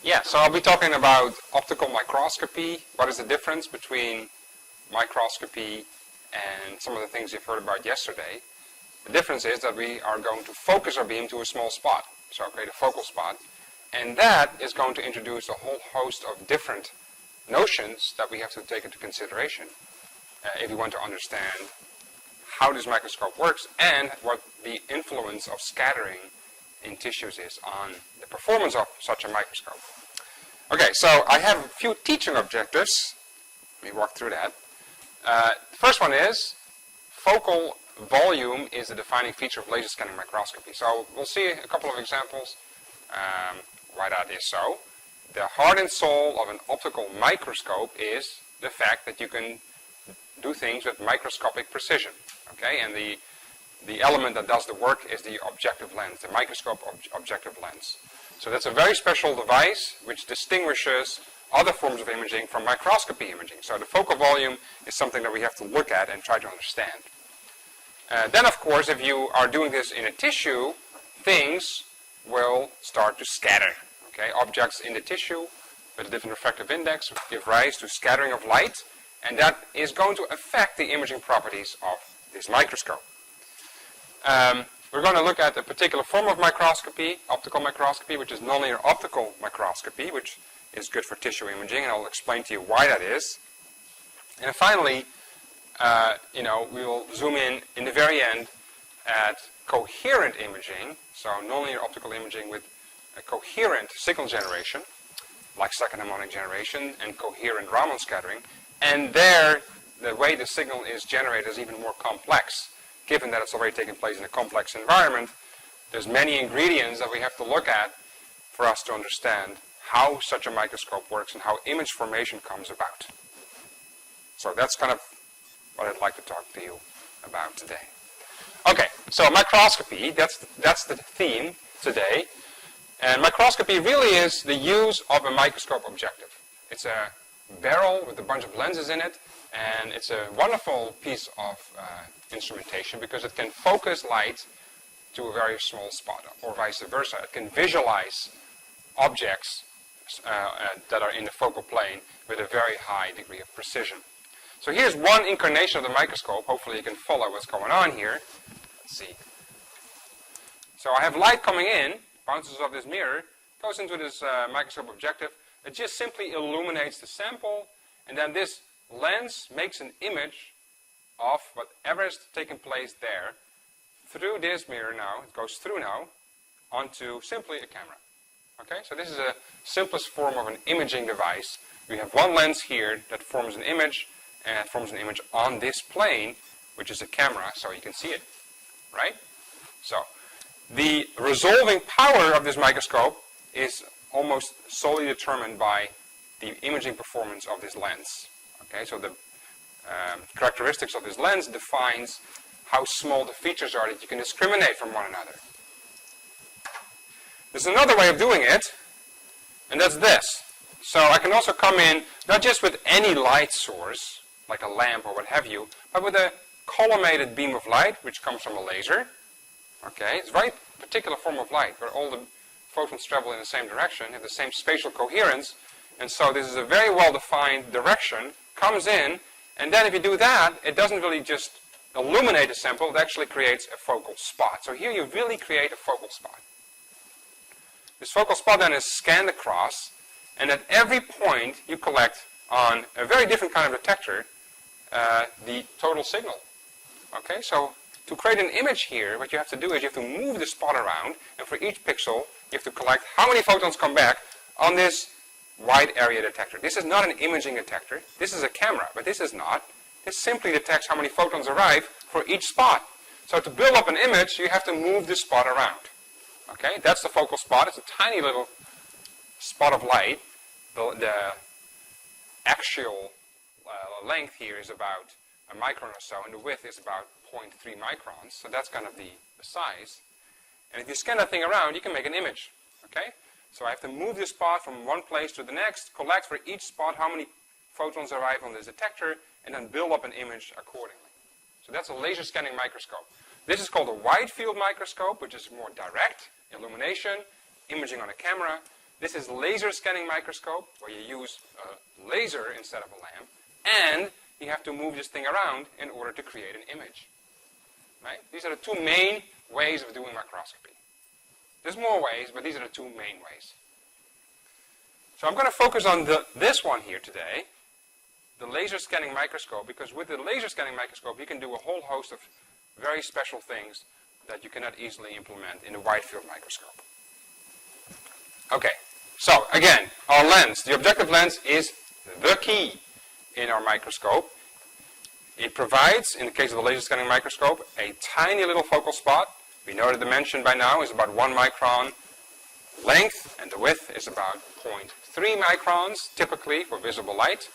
Yeah, so I'll be talking about optical microscopy. What is the difference between microscopy and some of the things you've heard about yesterday? The difference is that we are going to focus our beam to a small spot, so create a focal spot, and that is going to introduce a whole host of different notions that we have to take into consideration if you want to understand how this microscope works and what the influence of scattering in tissues is on the performance of such a microscope. Okay, so I have a few teaching objectives. Let me walk through that. The first one is focal volume is the defining feature of laser scanning microscopy. So we'll see a couple of examples why that is so. The heart and soul of an optical microscope is the fact that you can do things with microscopic precision. Okay, and the element that does the work is the objective lens, the microscope objective lens. So that's a very special device which distinguishes other forms of imaging from microscopy imaging. So the focal volume is something that we have to look at and try to understand. Then of course, if you are doing this in a tissue, things will start to scatter. Okay, objects in the tissue with a different refractive index give rise to scattering of light, and that is going to affect the imaging properties of this microscope. We're going to look at a particular form of microscopy, optical microscopy, which is nonlinear optical microscopy, which is good for tissue imaging, and I'll explain to you why that is. And finally, we will zoom in the very end at coherent imaging, so nonlinear optical imaging with a coherent signal generation, like second harmonic generation, and coherent Raman scattering. And there, the way the signal is generated is even more complex. Given that it's already taking place in a complex environment, there's many ingredients that we have to look at for us to understand how such a microscope works and how image formation comes about. So that's kind of what I'd like to talk to you about today. Okay, so microscopy, that's the theme today. And microscopy really is the use of a microscope objective. It's a barrel with a bunch of lenses in it, and it's a wonderful piece of instrumentation because it can focus light to a very small spot, or vice versa. It can visualize objects that are in the focal plane with a very high degree of precision. So here's one incarnation of the microscope. Hopefully you can follow what's going on here. Let's see. So I have light coming in, bounces off this mirror, goes into this microscope objective. It just simply illuminates the sample, and then this lens makes an image of whatever is taking place there through this mirror now. It goes through now onto simply a camera. Okay, so this is the simplest form of an imaging device. We have one lens here that forms an image, and it forms an image on this plane, which is a camera, so you can see it, right? So the resolving power of this microscope is almost solely determined by the imaging performance of this lens. Okay, so the characteristics of this lens defines how small the features are that you can discriminate from one another. There's another way of doing it, and that's this. So I can also come in not just with any light source, like a lamp or what have you, but with a collimated beam of light, which comes from a laser. Okay, it's a very particular form of light, where all the photons travel in the same direction, have the same spatial coherence, and so this is a very well-defined direction, comes in, and then if you do that, it doesn't really just illuminate the sample, it actually creates a focal spot. So here you really create a focal spot. This focal spot then is scanned across, and at every point you collect on a very different kind of detector the total signal. Okay, so to create an image here, what you have to do is you have to move the spot around, and for each pixel you have to collect how many photons come back on this wide area detector. This is not an imaging detector. This is a camera, but this is not. This simply detects how many photons arrive for each spot. So to build up an image, you have to move this spot around. Okay, that's the focal spot. It's a tiny little spot of light. The axial length here is about a micron or so, and the width is about 0.3 microns. So that's kind of the size. And if you scan that thing around, you can make an image. Okay? So I have to move this spot from one place to the next, collect for each spot how many photons arrive on this detector, and then build up an image accordingly. So that's a laser scanning microscope. This is called a wide field microscope, which is more direct illumination, imaging on a camera. This is laser scanning microscope, where you use a laser instead of a lamp, and you have to move this thing around in order to create an image. Right? These are the two main ways of doing microscopy. There's more ways, but these are the two main ways. So I'm going to focus on this one here today, the laser scanning microscope, because with the laser scanning microscope you can do a whole host of very special things that you cannot easily implement in a wide field microscope. Okay, so again, our lens, the objective lens, is the key in our microscope. It provides, in the case of the laser scanning microscope, a tiny little focal spot. We know the dimension by now is about 1 micron length, and the width is about 0.3 microns, typically for visible light.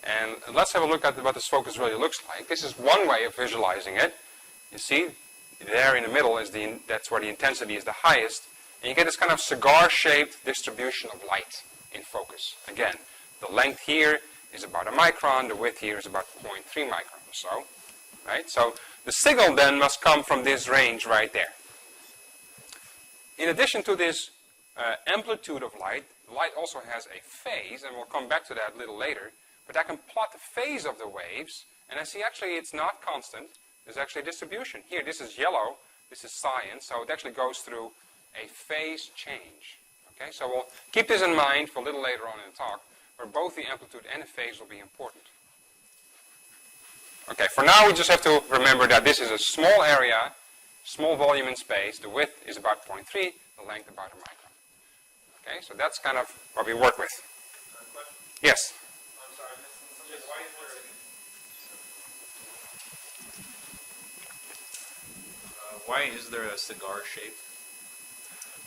And let's have a look at what this focus really looks like. This is one way of visualizing it. You see, there in the middle is that's where the intensity is the highest, and you get this kind of cigar-shaped distribution of light in focus. Again, the length here is about a micron, the width here is about 0.3 micron or so. Right? So the signal then must come from this range right there. In addition to this amplitude of light, light also has a phase, and we'll come back to that a little later. But I can plot the phase of the waves, and I see actually it's not constant. There's actually a distribution. Here, this is yellow, this is cyan, so it actually goes through a phase change. Okay, so we'll keep this in mind for a little later on in the talk, where both the amplitude and the phase will be important. Okay, for now we just have to remember that this is a small area, small volume in space. The width is about 0.3, the length about a micron. Okay, so that's kind of what we work with. Yes? I'm sorry, I missed something. Why is there a cigar shape?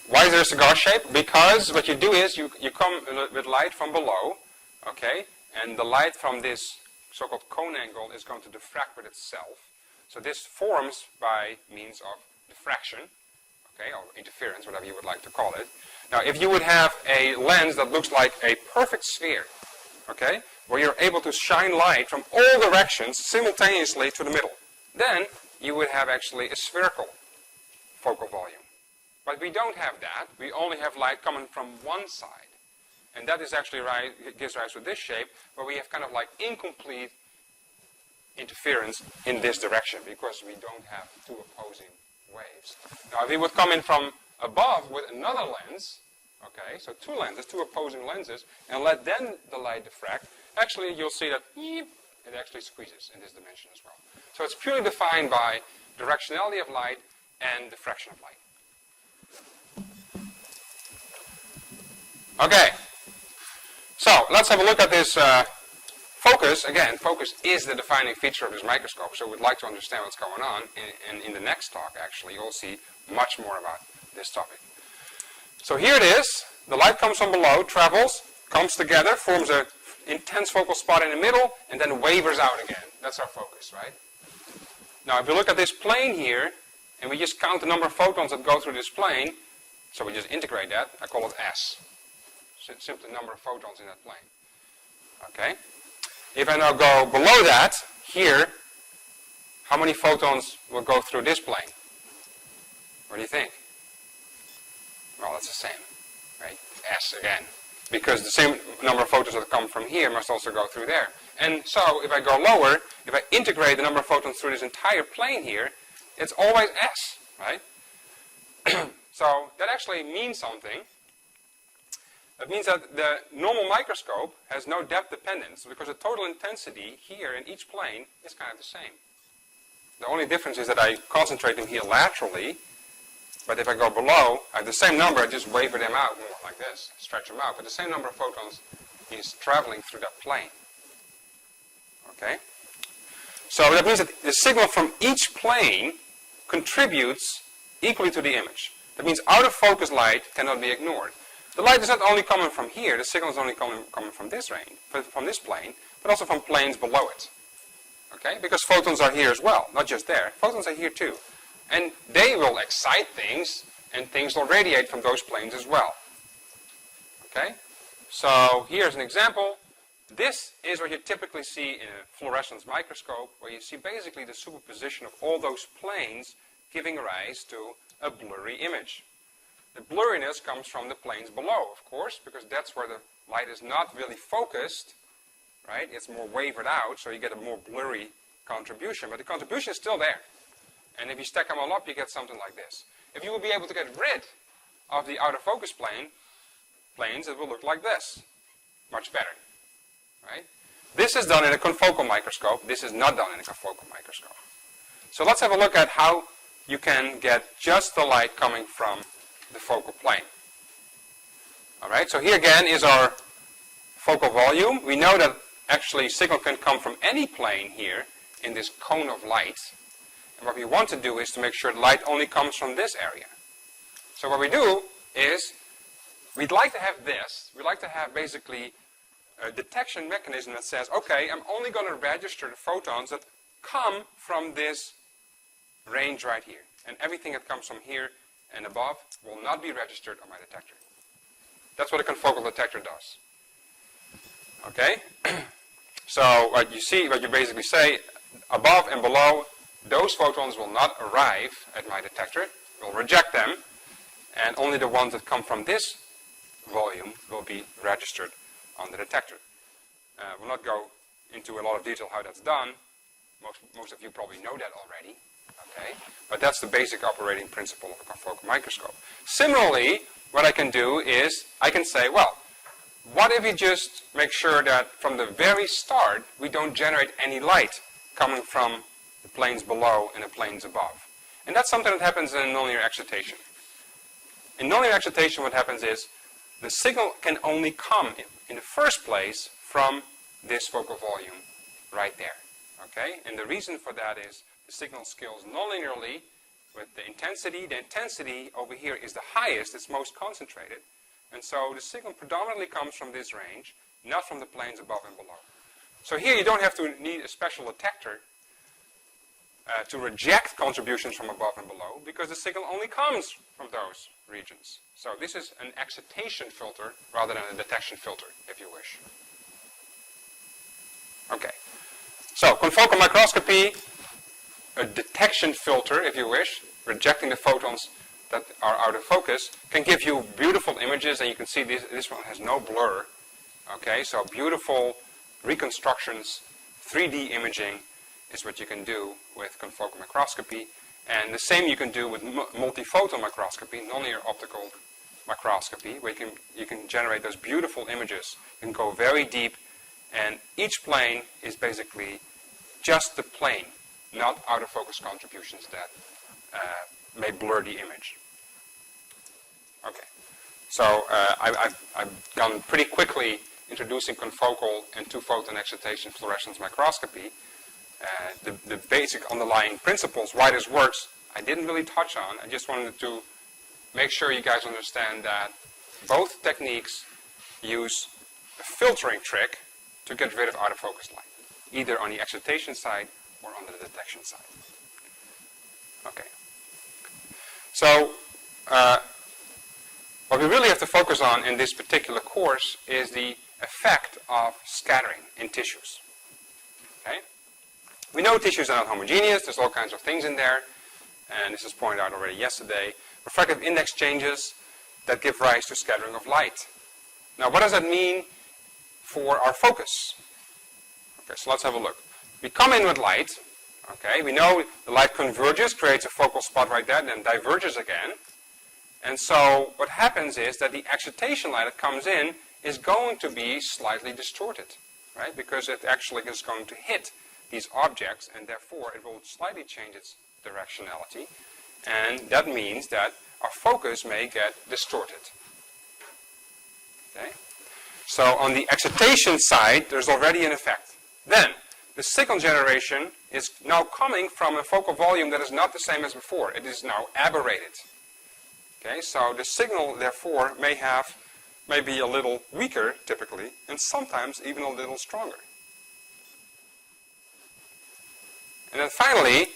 Why is there a cigar shape? Because what you do is you come with light from below, okay, and the light from this so-called cone angle is going to diffract with itself. So this forms by means of diffraction, okay, or interference, whatever you would like to call it. Now, if you would have a lens that looks like a perfect sphere, okay, where you're able to shine light from all directions simultaneously to the middle, then you would have actually a spherical focal volume. But we don't have that. We only have light coming from one side. And that is actually gives rise to this shape, where we have kind of like incomplete interference in this direction, because we don't have two opposing waves. Now, if we would come in from above with another lens, okay, so two lenses, two opposing lenses, and let then the light diffract, actually you'll see that it actually squeezes in this dimension as well. So it's purely defined by directionality of light and diffraction of light. Okay, so let's have a look at this focus. Again, focus is the defining feature of this microscope, so we'd like to understand what's going on. And in the next talk, actually, you'll see much more about this topic. So here it is. The light comes from below, travels, comes together, forms an intense focal spot in the middle, and then wavers out again. That's our focus, right? Now, if you look at this plane here, and we just count the number of photons that go through this plane, so we just integrate that, I call it S. Simply number of photons in that plane. Okay? If I now go below that, here, how many photons will go through this plane? What do you think? Well, it's the same, right? S again. Because the same number of photons that come from here must also go through there. And so, if I go lower, if I integrate the number of photons through this entire plane here, it's always S, right? So, that actually means something. That means that the normal microscope has no depth dependence, because the total intensity here in each plane is kind of the same. The only difference is that I concentrate them here laterally, but if I go below, I have the same number, I just waver them out more like this, stretch them out, but the same number of photons is traveling through that plane. Okay? So that means that the signal from each plane contributes equally to the image. That means out of focus light cannot be ignored. The light is not only coming from here, the signal is only coming from this range, from this plane, but also from planes below it. Okay? Because photons are here as well, not just there. Photons are here too. And they will excite things, and things will radiate from those planes as well. Okay? So here's an example. This is what you typically see in a fluorescence microscope, where you see basically the superposition of all those planes giving rise to a blurry image. The blurriness comes from the planes below, of course, because that's where the light is not really focused, right? It's more wavered out, so you get a more blurry contribution, but the contribution is still there. And if you stack them all up, you get something like this. If you will be able to get rid of the out of focus planes, it will look like this. Much better, right? This is done in a confocal microscope. This is not done in a confocal microscope. So let's have a look at how you can get just the light coming from the focal plane. Alright, so here again is our focal volume. We know that actually signal can come from any plane here in this cone of light. And what we want to do is to make sure the light only comes from this area. So what we do is, we'd like to have this. We'd like to have basically a detection mechanism that says, okay, I'm only going to register the photons that come from this range right here. And everything that comes from here and above will not be registered on my detector. That's what a confocal detector does. Okay? So what you see, what you basically say, above and below, those photons will not arrive at my detector. We'll reject them. And only the ones that come from this volume will be registered on the detector. We'll not go into a lot of detail how that's done. Most of you probably know that already. Okay? But that's the basic operating principle of a confocal microscope. Similarly, what I can do is, I can say, well, what if we just make sure that from the very start, we don't generate any light coming from the planes below and the planes above? And that's something that happens in nonlinear excitation. In nonlinear excitation, what happens is, the signal can only come in the first place from this focal volume right there. Okay? And the reason for that is the signal scales nonlinearly with the intensity. The intensity over here is the highest, it's most concentrated. And so the signal predominantly comes from this range, not from the planes above and below. So here you don't have to need a special detector to reject contributions from above and below, because the signal only comes from those regions. So this is an excitation filter rather than a detection filter, if you wish. Okay. So confocal microscopy, a detection filter, if you wish, rejecting the photons that are out of focus, can give you beautiful images, and you can see this one has no blur. Okay, so beautiful reconstructions, 3D imaging is what you can do with confocal microscopy. And the same you can do with multi-photon microscopy, nonlinear optical microscopy, where you can generate those beautiful images. You can go very deep, and each plane is basically just the plane, not out of focus contributions that may blur the image. Okay, so I've gone pretty quickly introducing confocal and two-photon excitation fluorescence microscopy. The basic underlying principles, why this works, I didn't really touch on. I just wanted to make sure you guys understand that both techniques use a filtering trick to get rid of out of focus light, either on the excitation side or on the detection side. Okay. So what we really have to focus on in this particular course is the effect of scattering in tissues. Okay? We know tissues are not homogeneous, there's all kinds of things in there, and this was pointed out already yesterday. Refractive index changes that give rise to scattering of light. Now what does that mean for our focus? Okay, so let's have a look. We come in with light, okay, we know the light converges, creates a focal spot right there, then diverges again. And so what happens is that the excitation light that comes in is going to be slightly distorted, right? Because it actually is going to hit these objects, and therefore it will slightly change its directionality. And that means that our focus may get distorted. Okay? So on the excitation side, there's already an effect. Then, the signal generation is now coming from a focal volume that is not the same as before. It is now aberrated. Okay, so the signal, therefore, may be a little weaker, typically, and sometimes even a little stronger. And then finally,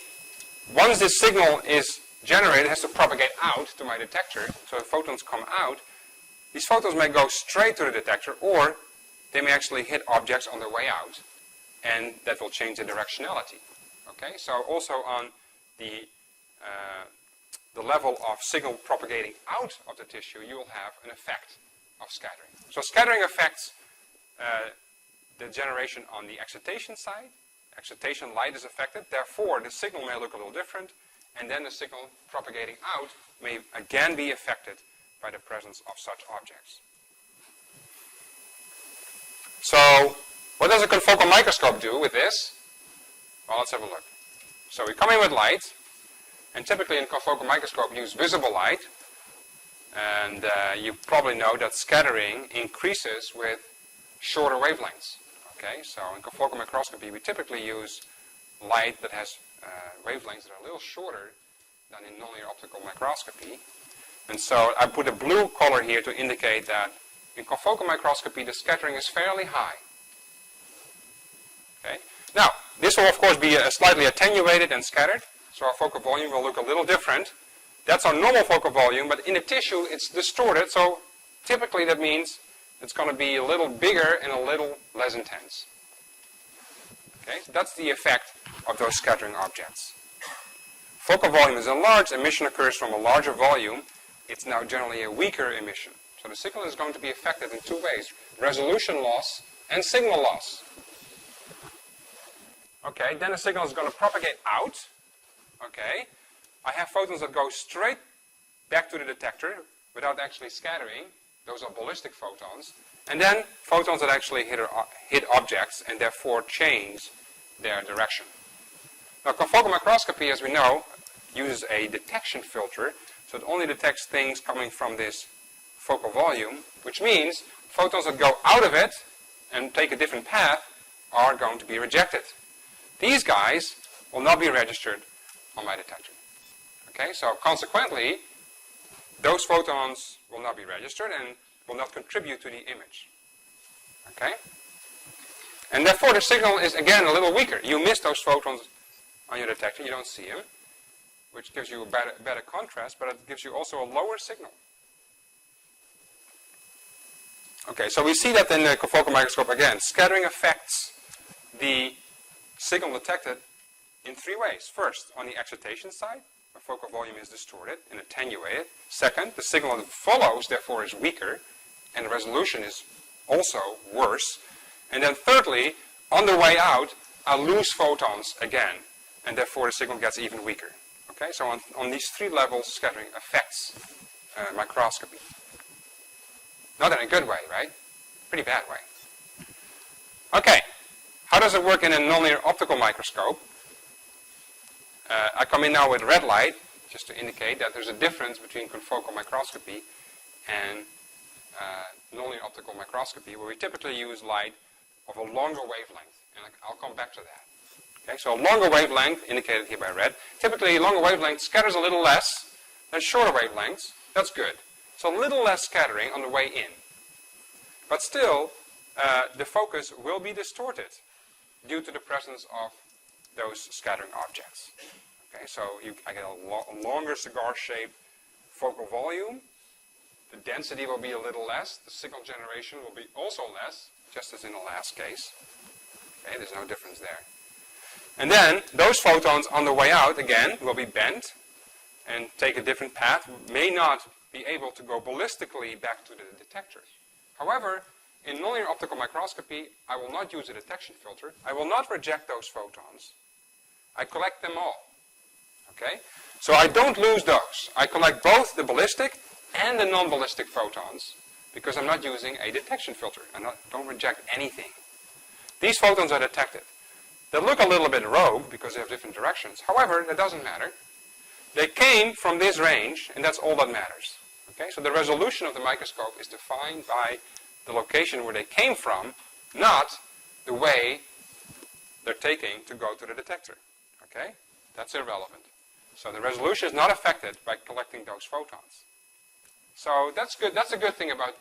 once this signal is generated, it has to propagate out to my detector, so the photons come out. These photons may go straight to the detector, or they may actually hit objects on their way out, and that will change the directionality. Okay, so also on the the level of signal propagating out of the tissue, you will have an effect of scattering. So scattering affects the generation on the excitation side. Excitation light is affected, therefore the signal may look a little different, and then the signal propagating out may again be affected by the presence of such objects. So what does a confocal microscope do with this? Well, let's have a look. So we come in with light, and typically in confocal microscope we use visible light, and you probably know that scattering increases with shorter wavelengths. Okay, so in confocal microscopy we typically use light that has wavelengths that are a little shorter than in nonlinear optical microscopy. And so I put a blue color here to indicate that in confocal microscopy the scattering is fairly high. Okay. Now, this will of course be slightly attenuated and scattered, so our focal volume will look a little different. That's our normal focal volume, but in the tissue it's distorted, so typically that means it's going to be a little bigger and a little less intense. Okay, so that's the effect of those scattering objects. Focal volume is enlarged, emission occurs from a larger volume. It's now generally a weaker emission. So the signal is going to be affected in two ways: resolution loss and signal loss. Okay, then the signal is going to propagate out. Okay, I have photons that go straight back to the detector without actually scattering. Those are ballistic photons. And then photons that actually hit objects and therefore change their direction. Now confocal microscopy, as we know, uses a detection filter, so it only detects things coming from this focal volume, which means photons that go out of it and take a different path are going to be rejected. These guys will not be registered on my detector. Okay, so consequently, those photons will not be registered and will not contribute to the image. Okay? And therefore the signal is again a little weaker. You miss those photons on your detector, you don't see them, which gives you a better contrast, but it gives you also a lower signal. Okay, so we see that in the confocal microscope again. Scattering affects the signal detected in three ways. First, on the excitation side, the focal volume is distorted and attenuated. Second, the signal that follows, therefore, is weaker, and the resolution is also worse. And then thirdly, on the way out, I lose photons again, and therefore the signal gets even weaker. Okay, so on these three levels, scattering affects microscopy. Not in a good way, right? Pretty bad way. Okay, how does it work in a nonlinear optical microscope? I come in now with red light, just to indicate that there's a difference between confocal microscopy and nonlinear optical microscopy, where we typically use light of a longer wavelength, and I'll come back to that. Okay, so a longer wavelength, indicated here by red, typically a longer wavelength scatters a little less than shorter wavelengths. That's good. So a little less scattering on the way in. But still, the focus will be distorted due to the presence of those scattering objects. Okay, so I get a longer cigar-shaped focal volume. The density will be a little less. The signal generation will be also less, just as in the last case. Okay, there's no difference there. And then those photons on the way out, again, will be bent and take a different path, may not be able to go ballistically back to the detector. However, in nonlinear optical microscopy, I will not use a detection filter. I will not reject those photons. I collect them all. Okay? So I don't lose those. I collect both the ballistic and the non-ballistic photons because I'm not using a detection filter. I don't reject anything. These photons are detected. They look a little bit rogue because they have different directions. However, that doesn't matter. They came from this range, and that's all that matters. Okay? So the resolution of the microscope is defined by the location where they came from, not the way they're taking to go to the detector. Okay? That's irrelevant. So the resolution is not affected by collecting those photons. So that's good. That's a good thing about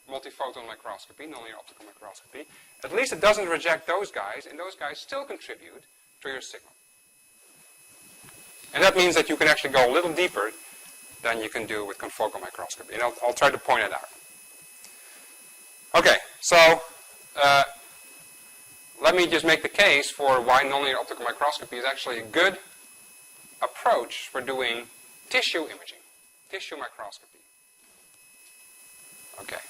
multiphoton microscopy, nonlinear optical microscopy. At least it doesn't reject those guys, and those guys still contribute to your signal. And that means that you can actually go a little deeper than you can do with confocal microscopy. And I'll try to point it out. Okay, so let me just make the case for why nonlinear optical microscopy is actually a good approach for doing tissue imaging, tissue microscopy. Okay.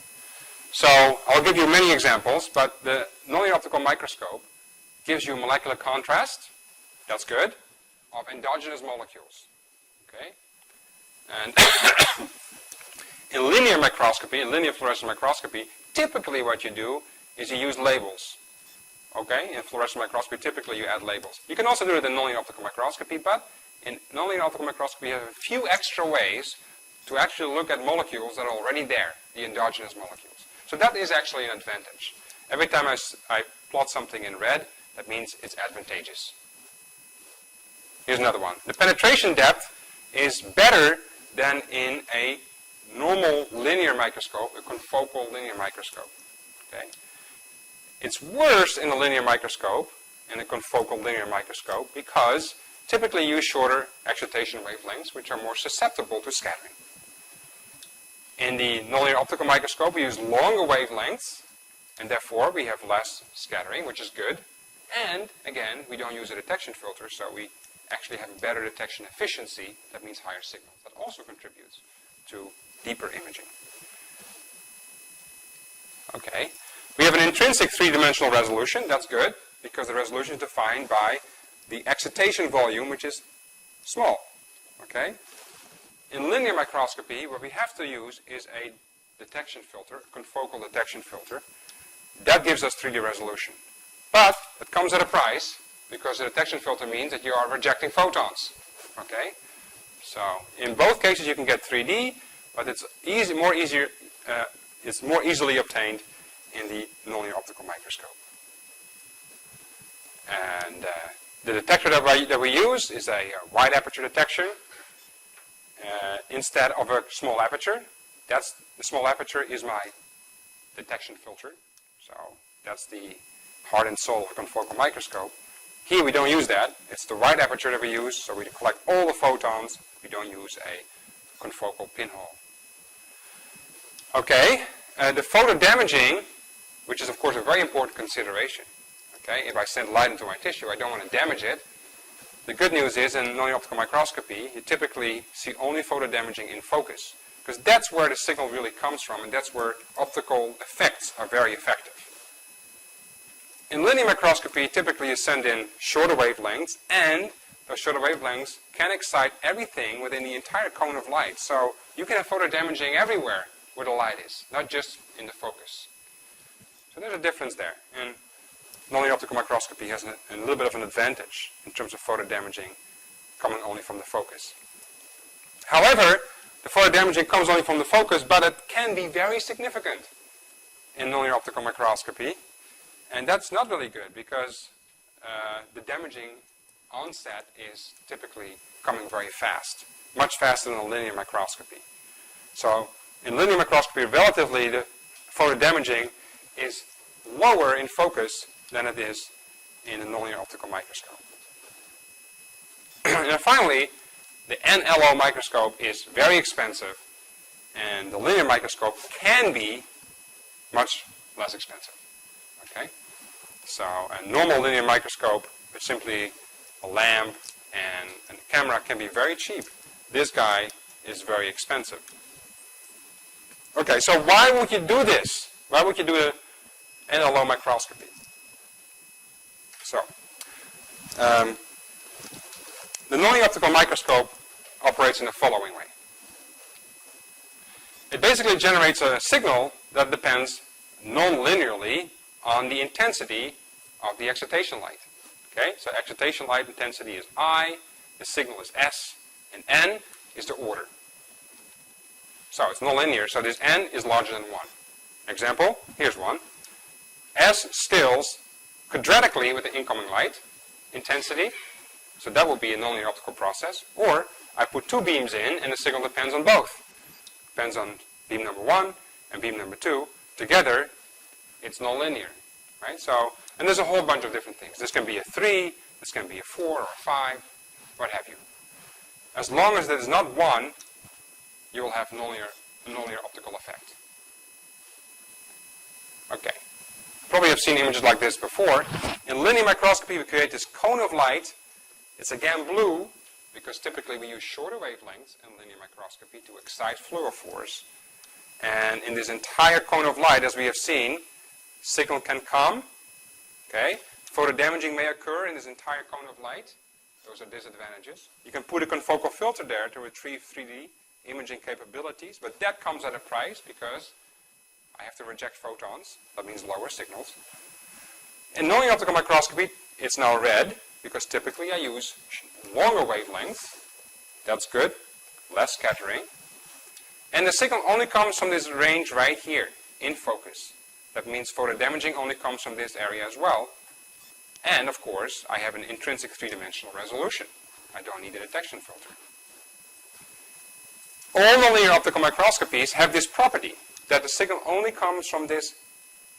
So I'll give you many examples, but the nonlinear optical microscope gives you molecular contrast, that's good, of endogenous molecules. Okay? And in linear microscopy, in linear fluorescence microscopy, typically what you do is you use labels. Okay? In fluorescence microscopy, typically you add labels. You can also do it in nonlinear optical microscopy, but in nonlinear optical microscopy you have a few extra ways to actually look at molecules that are already there, the endogenous molecules. So that is actually an advantage. Every time I plot something in red, that means it's advantageous. Here's another one. The penetration depth is better than in a normal linear microscope, a confocal linear microscope. Okay? It's worse in a linear microscope, in a confocal linear microscope, because typically you use shorter excitation wavelengths, which are more susceptible to scattering. In the nonlinear optical microscope, we use longer wavelengths, and therefore we have less scattering, which is good. And again, we don't use a detection filter, so we actually have better detection efficiency. That means higher signals. That also contributes to deeper imaging. Okay. We have an intrinsic three-dimensional resolution. That's good, because the resolution is defined by the excitation volume, which is small. Okay. In linear microscopy, what we have to use is a detection filter, a confocal detection filter. That gives us 3D resolution. But it comes at a price, because the detection filter means that you are rejecting photons. Okay? So in both cases you can get 3D, but it's more easily obtained in the nonlinear optical microscope. And the detector that we use is a wide aperture detection. Instead of a small aperture. The small aperture is my detection filter. So that's the heart and soul of a confocal microscope. Here we don't use that. It's the wide aperture that we use, so we collect all the photons. We don't use a confocal pinhole. Okay, the photo damaging, which is of course a very important consideration. Okay, if I send light into my tissue, I don't want to damage it. The good news is in nonlinear optical microscopy, you typically see only photo damaging in focus, because that's where the signal really comes from, and that's where optical effects are very effective. In linear microscopy, typically you send in shorter wavelengths, and those shorter wavelengths can excite everything within the entire cone of light. So you can have photo damaging everywhere where the light is, not just in the focus. So there's a difference there. And nonlinear optical microscopy has a little bit of an advantage in terms of photo damaging coming only from the focus. However, the photo damaging comes only from the focus, but it can be very significant in nonlinear optical microscopy. And that's not really good, because the damaging onset is typically coming very fast, much faster than a linear microscopy. So in linear microscopy, relatively, the photo damaging is lower in focus than it is in a nonlinear optical microscope. And finally, the NLO microscope is very expensive, and the linear microscope can be much less expensive. Okay? So a normal linear microscope with simply a lamp and a camera can be very cheap. This guy is very expensive. Okay, so why would you do this? Why would you do an NLO microscopy? So, the nonlinear optical microscope operates in the following way. It basically generates a signal that depends non-linearly on the intensity of the excitation light. Okay, so excitation light intensity is I, the signal is S, and N is the order. So it's nonlinear, so this N is larger than 1. Example, here's one. S stills quadratically with the incoming light intensity, so that will be a nonlinear optical process. Or I put two beams in and the signal depends on both. Depends on beam number 1 and beam number 2. Together, it's nonlinear, right? So, and there's a whole bunch of different things. This can be a 3, this can be a 4 or a 5, what have you. As long as there's not 1, you will have a nonlinear optical effect. Okay. Probably have seen images like this before. In linear microscopy, we create this cone of light. It's again blue, because typically we use shorter wavelengths in linear microscopy to excite fluorophores. And in this entire cone of light, as we have seen, signal can come, okay? Photodamaging may occur in this entire cone of light. Those are disadvantages. You can put a confocal filter there to retrieve 3D imaging capabilities, but that comes at a price because I have to reject photons. That means lower signals. In nonlinear optical microscopy, it's now red because typically I use longer wavelengths. That's good, less scattering. And the signal only comes from this range right here, in focus. That means photodamaging only comes from this area as well. And of course, I have an intrinsic three-dimensional resolution. I don't need a detection filter. All nonlinear optical microscopies have this property, that the signal only comes from this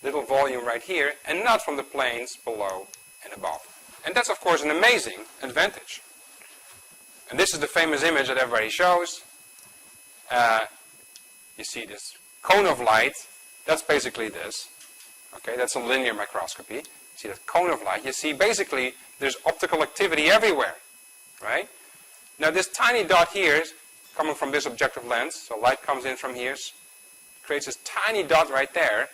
little volume right here, and not from the planes below and above. And that's of course an amazing advantage. And this is the famous image that everybody shows. You see this cone of light, that's basically this. Okay, that's a linear microscopy. See that cone of light, you see basically there's optical activity everywhere, right? Now this tiny dot here is coming from this objective lens, so light comes in from here, creates this tiny dot right there.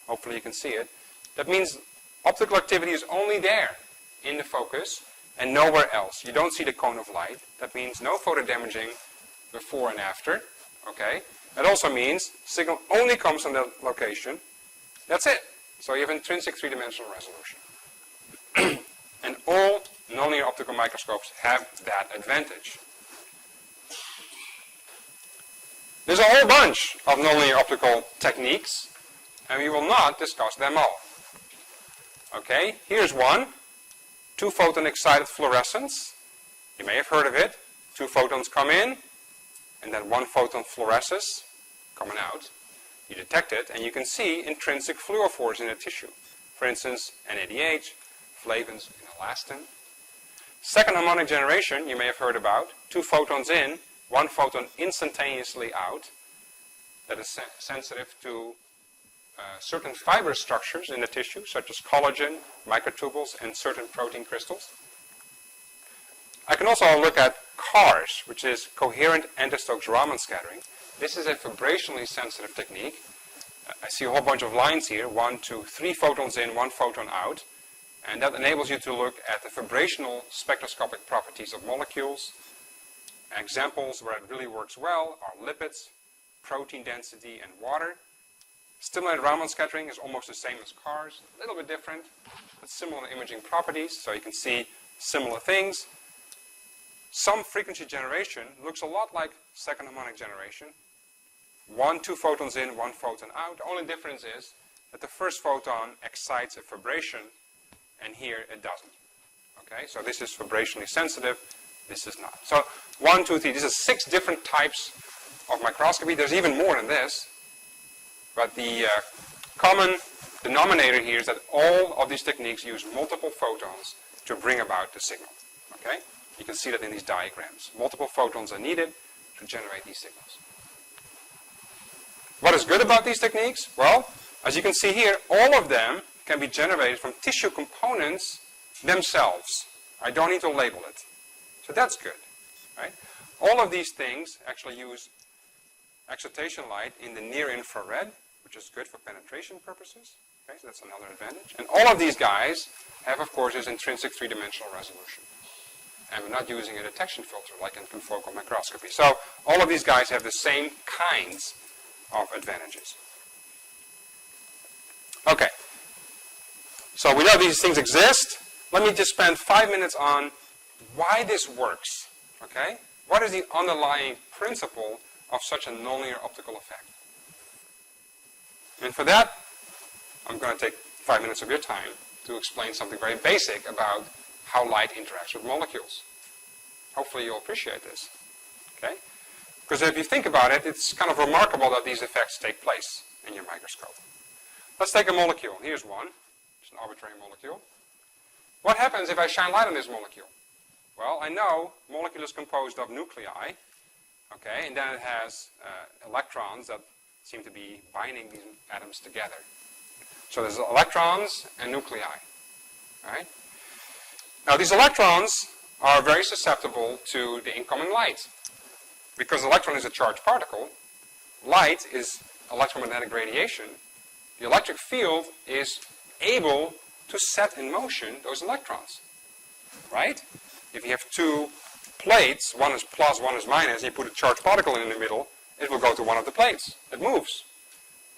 Hopefully you can see it. That means optical activity is only there in the focus and nowhere else. You don't see the cone of light. That means no photodamaging before and after. Okay? That also means signal only comes from that location. That's it. So you have intrinsic three-dimensional resolution. And all nonlinear optical microscopes have that advantage. There's a whole bunch of nonlinear optical techniques, and we will not discuss them all. Okay, here's one. Two-photon excited fluorescence. You may have heard of it. Two photons come in, and then one photon fluoresces, coming out. You detect it, and you can see intrinsic fluorophores in the tissue. For instance, NADH, flavins, and elastin. Second harmonic generation, you may have heard about. Two photons in, one photon instantaneously out. That is sensitive to certain fiber structures in the tissue, such as collagen, microtubules, and certain protein crystals. I can also look at CARS, which is coherent anti-Stokes Raman scattering. This is a vibrationally sensitive technique. I see a whole bunch of lines here, 1, 2, 3 photons in, 1 photon out. And that enables you to look at the vibrational spectroscopic properties of molecules. Examples where it really works well are lipids, protein density, and water. Stimulated Raman scattering is almost the same as CARS, a little bit different, but similar imaging properties, so you can see similar things. Some frequency generation looks a lot like second harmonic generation. 1, 2 photons in, 1 photon out. The only difference is that the first photon excites a vibration, and here it doesn't. Okay, so this is vibrationally sensitive, this is not. So 1, 2, 3, this is 6 different types of microscopy. There's even more than this. But the common denominator here is that all of these techniques use multiple photons to bring about the signal. Okay? You can see that in these diagrams. Multiple photons are needed to generate these signals. What is good about these techniques? Well, as you can see here, all of them can be generated from tissue components themselves. I don't need to label it. So that's good. Right? All of these things actually use excitation light in the near infrared, which is good for penetration purposes. Okay, so that's another advantage. And all of these guys have, of course, this intrinsic three-dimensional resolution. And we're not using a detection filter like in confocal microscopy. So all of these guys have the same kinds of advantages. Okay. So we know these things exist. Let me just spend 5 minutes on why this works. Okay? What is the underlying principle of such a nonlinear optical effect? And for that, I'm going to take 5 minutes of your time to explain something very basic about how light interacts with molecules. Hopefully you'll appreciate this. Okay? Because if you think about it, it's kind of remarkable that these effects take place in your microscope. Let's take a molecule. Here's one. It's an arbitrary molecule. What happens if I shine light on this molecule? Well, I know molecule is composed of nuclei. Okay, and then it has electrons that seem to be binding these atoms together. So there's electrons and nuclei. Right? Now these electrons are very susceptible to the incoming light. Because the electron is a charged particle, light is electromagnetic radiation, the electric field is able to set in motion those electrons. Right? If you have two plates, one is plus, one is minus, and you put a charged particle in the middle, it will go to one of the plates. It moves.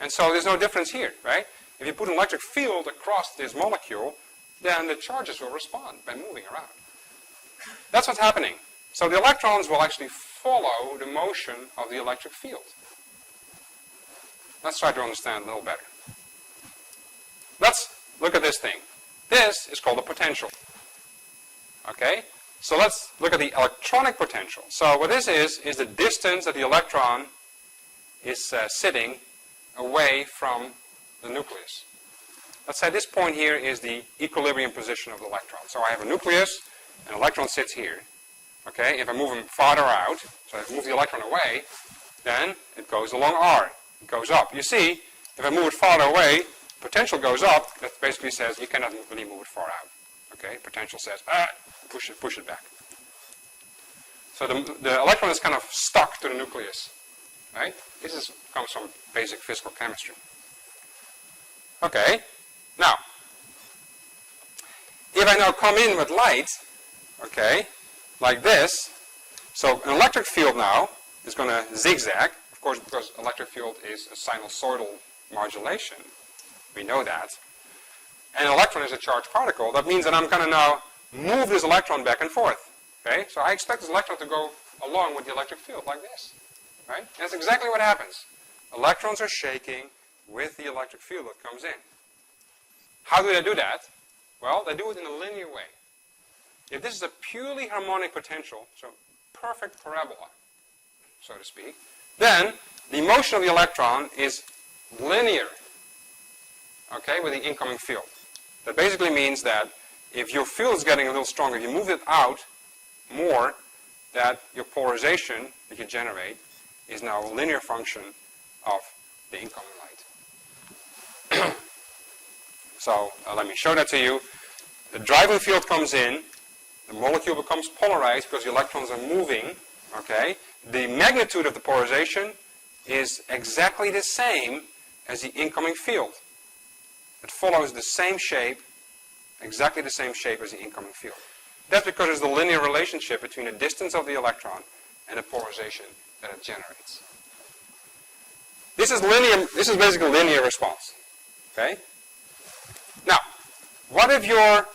And so there's no difference here, right? If you put an electric field across this molecule, then the charges will respond by moving around. That's what's happening. So the electrons will actually follow the motion of the electric field. Let's try to understand a little better. Let's look at this thing. This is called a potential. Okay? So let's look at the electronic potential. So what this is the distance that the electron is sitting away from the nucleus. Let's say this point here is the equilibrium position of the electron. So I have a nucleus, and an electron sits here. Okay? If I move him farther out, so I move the electron away, then it goes along R. It goes up. You see, if I move it farther away, potential goes up. That basically says you cannot really move it far out. Okay? Potential says, push it back. So the electron is kind of stuck to the nucleus. Right? This comes from basic physical chemistry. Okay? Now, if I now come in with light, okay, like this, so an electric field now is going to zigzag, of course, because electric field is a sinusoidal modulation. We know that. And an electron is a charged particle. That means that I'm going to now move this electron back and forth. Okay? So I expect this electron to go along with the electric field like this. Right? And that's exactly what happens. Electrons are shaking with the electric field that comes in. How do they do that? Well, they do it in a linear way. If this is a purely harmonic potential, so perfect parabola, so to speak, then the motion of the electron is linear, okay, with the incoming field. That basically means that if your field is getting a little stronger, if you move it out more, that your polarization that you generate is now a linear function of the incoming light. So let me show that to you. The driving field comes in, the molecule becomes polarized because the electrons are moving, okay? The magnitude of the polarization is exactly the same as the incoming field. It follows the same shape, exactly the same shape as the incoming field. That's because there's the linear relationship between the distance of the electron and the polarization that it generates. This is linear. This is basically linear response. Okay? Now, what if your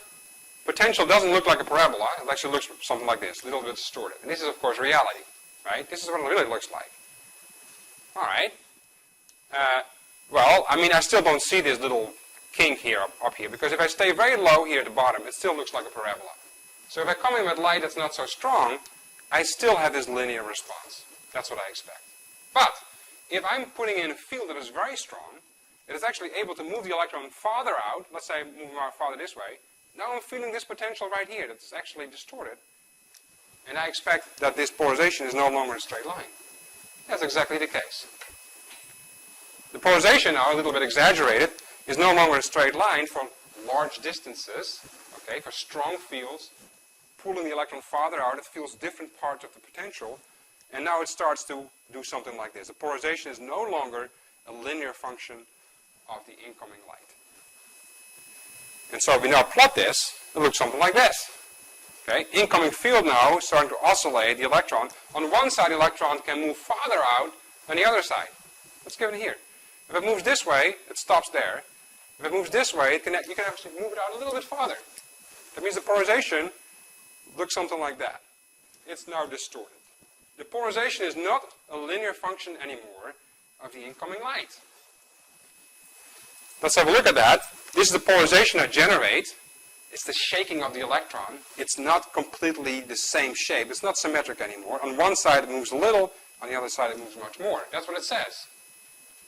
potential doesn't look like a parabola? It actually looks something like this, a little bit distorted. And this is, of course, reality. Right? This is what it really looks like. All right. Well, I mean, I still don't see this little kink here up here, because if I stay very low here at the bottom, it still looks like a parabola. So if I come in with light that's not so strong, I still have this linear response. That's what I expect. But if I'm putting in a field that is very strong, it is actually able to move the electron farther out. Let's say I move it farther this way. Now I'm feeling this potential right here that's actually distorted. And I expect that this polarization is no longer a straight line. That's exactly the case. The polarization, now a little bit exaggerated, is no longer a straight line for large distances, okay, for strong fields. Pulling the electron farther out, it feels different parts of the potential, and now it starts to do something like this. The polarization is no longer a linear function of the incoming light. And so if we now plot this, it looks something like this. Okay, incoming field now is starting to oscillate the electron. On one side, the electron can move farther out than the other side. Let's give it here. If it moves this way, it stops there. If it moves this way, you can actually move it out a little bit farther. That means the polarization looks something like that. It's now distorted. The polarization is not a linear function anymore of the incoming light. Let's have a look at that. This is the polarization I generate. It's the shaking of the electron. It's not completely the same shape. It's not symmetric anymore. On one side it moves a little, on the other side it moves much more. That's what it says.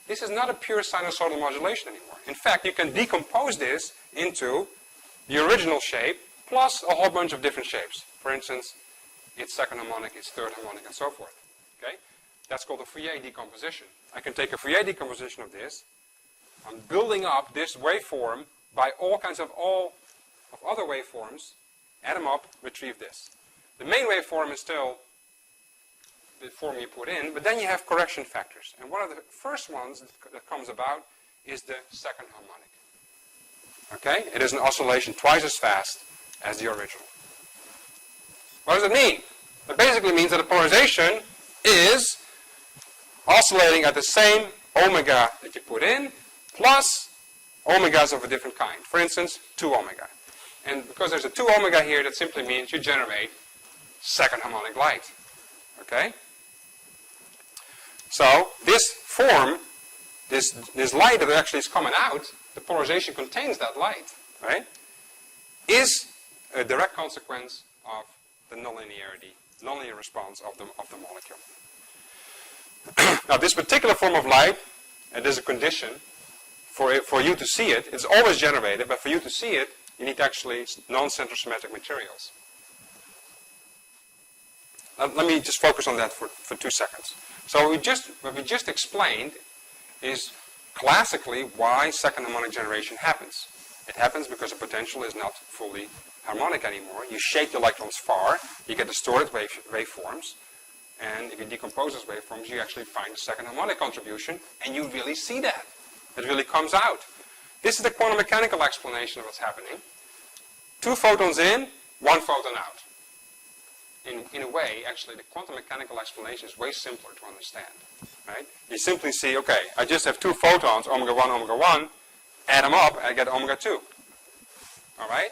This is not a pure sinusoidal modulation anymore. In fact, you can decompose this into the original shape plus a whole bunch of different shapes. For instance, its second harmonic, its third harmonic, and so forth. Okay? That's called a Fourier decomposition. I can take a Fourier decomposition of this. I'm building up this waveform by all kinds of other waveforms, add them up, retrieve this. The main waveform is still the form you put in, but then you have correction factors. And one of the first ones that comes about is the second harmonic. Okay? It is an oscillation twice as fast as the original. What does it mean? It basically means that the polarization is oscillating at the same omega that you put in, plus omegas of a different kind. For instance, 2 omega. And because there's a 2 omega here, that simply means you generate second harmonic light. Okay? So this form, this light that actually is coming out, the polarization contains that light, right, is a direct consequence of the nonlinear response of the molecule. Now this particular form of light, and there's a condition for you to see it, it's always generated, but for you to see it, you need actually non-centrosymmetric materials. Let me just focus on that for 2 seconds. So what we just explained is classically why second harmonic generation happens. It happens because the potential is not fully harmonic anymore. You shake the electrons far, you get distorted waveforms, and if you decompose those waveforms, you actually find a second harmonic contribution, and you really see that. It really comes out. This is the quantum mechanical explanation of what's happening. 2 photons in, 1 photon out. In a way, actually, the quantum mechanical explanation is way simpler to understand. Right? You simply see, okay, I just have 2 photons, omega 1, add them up, and I get omega 2. All right?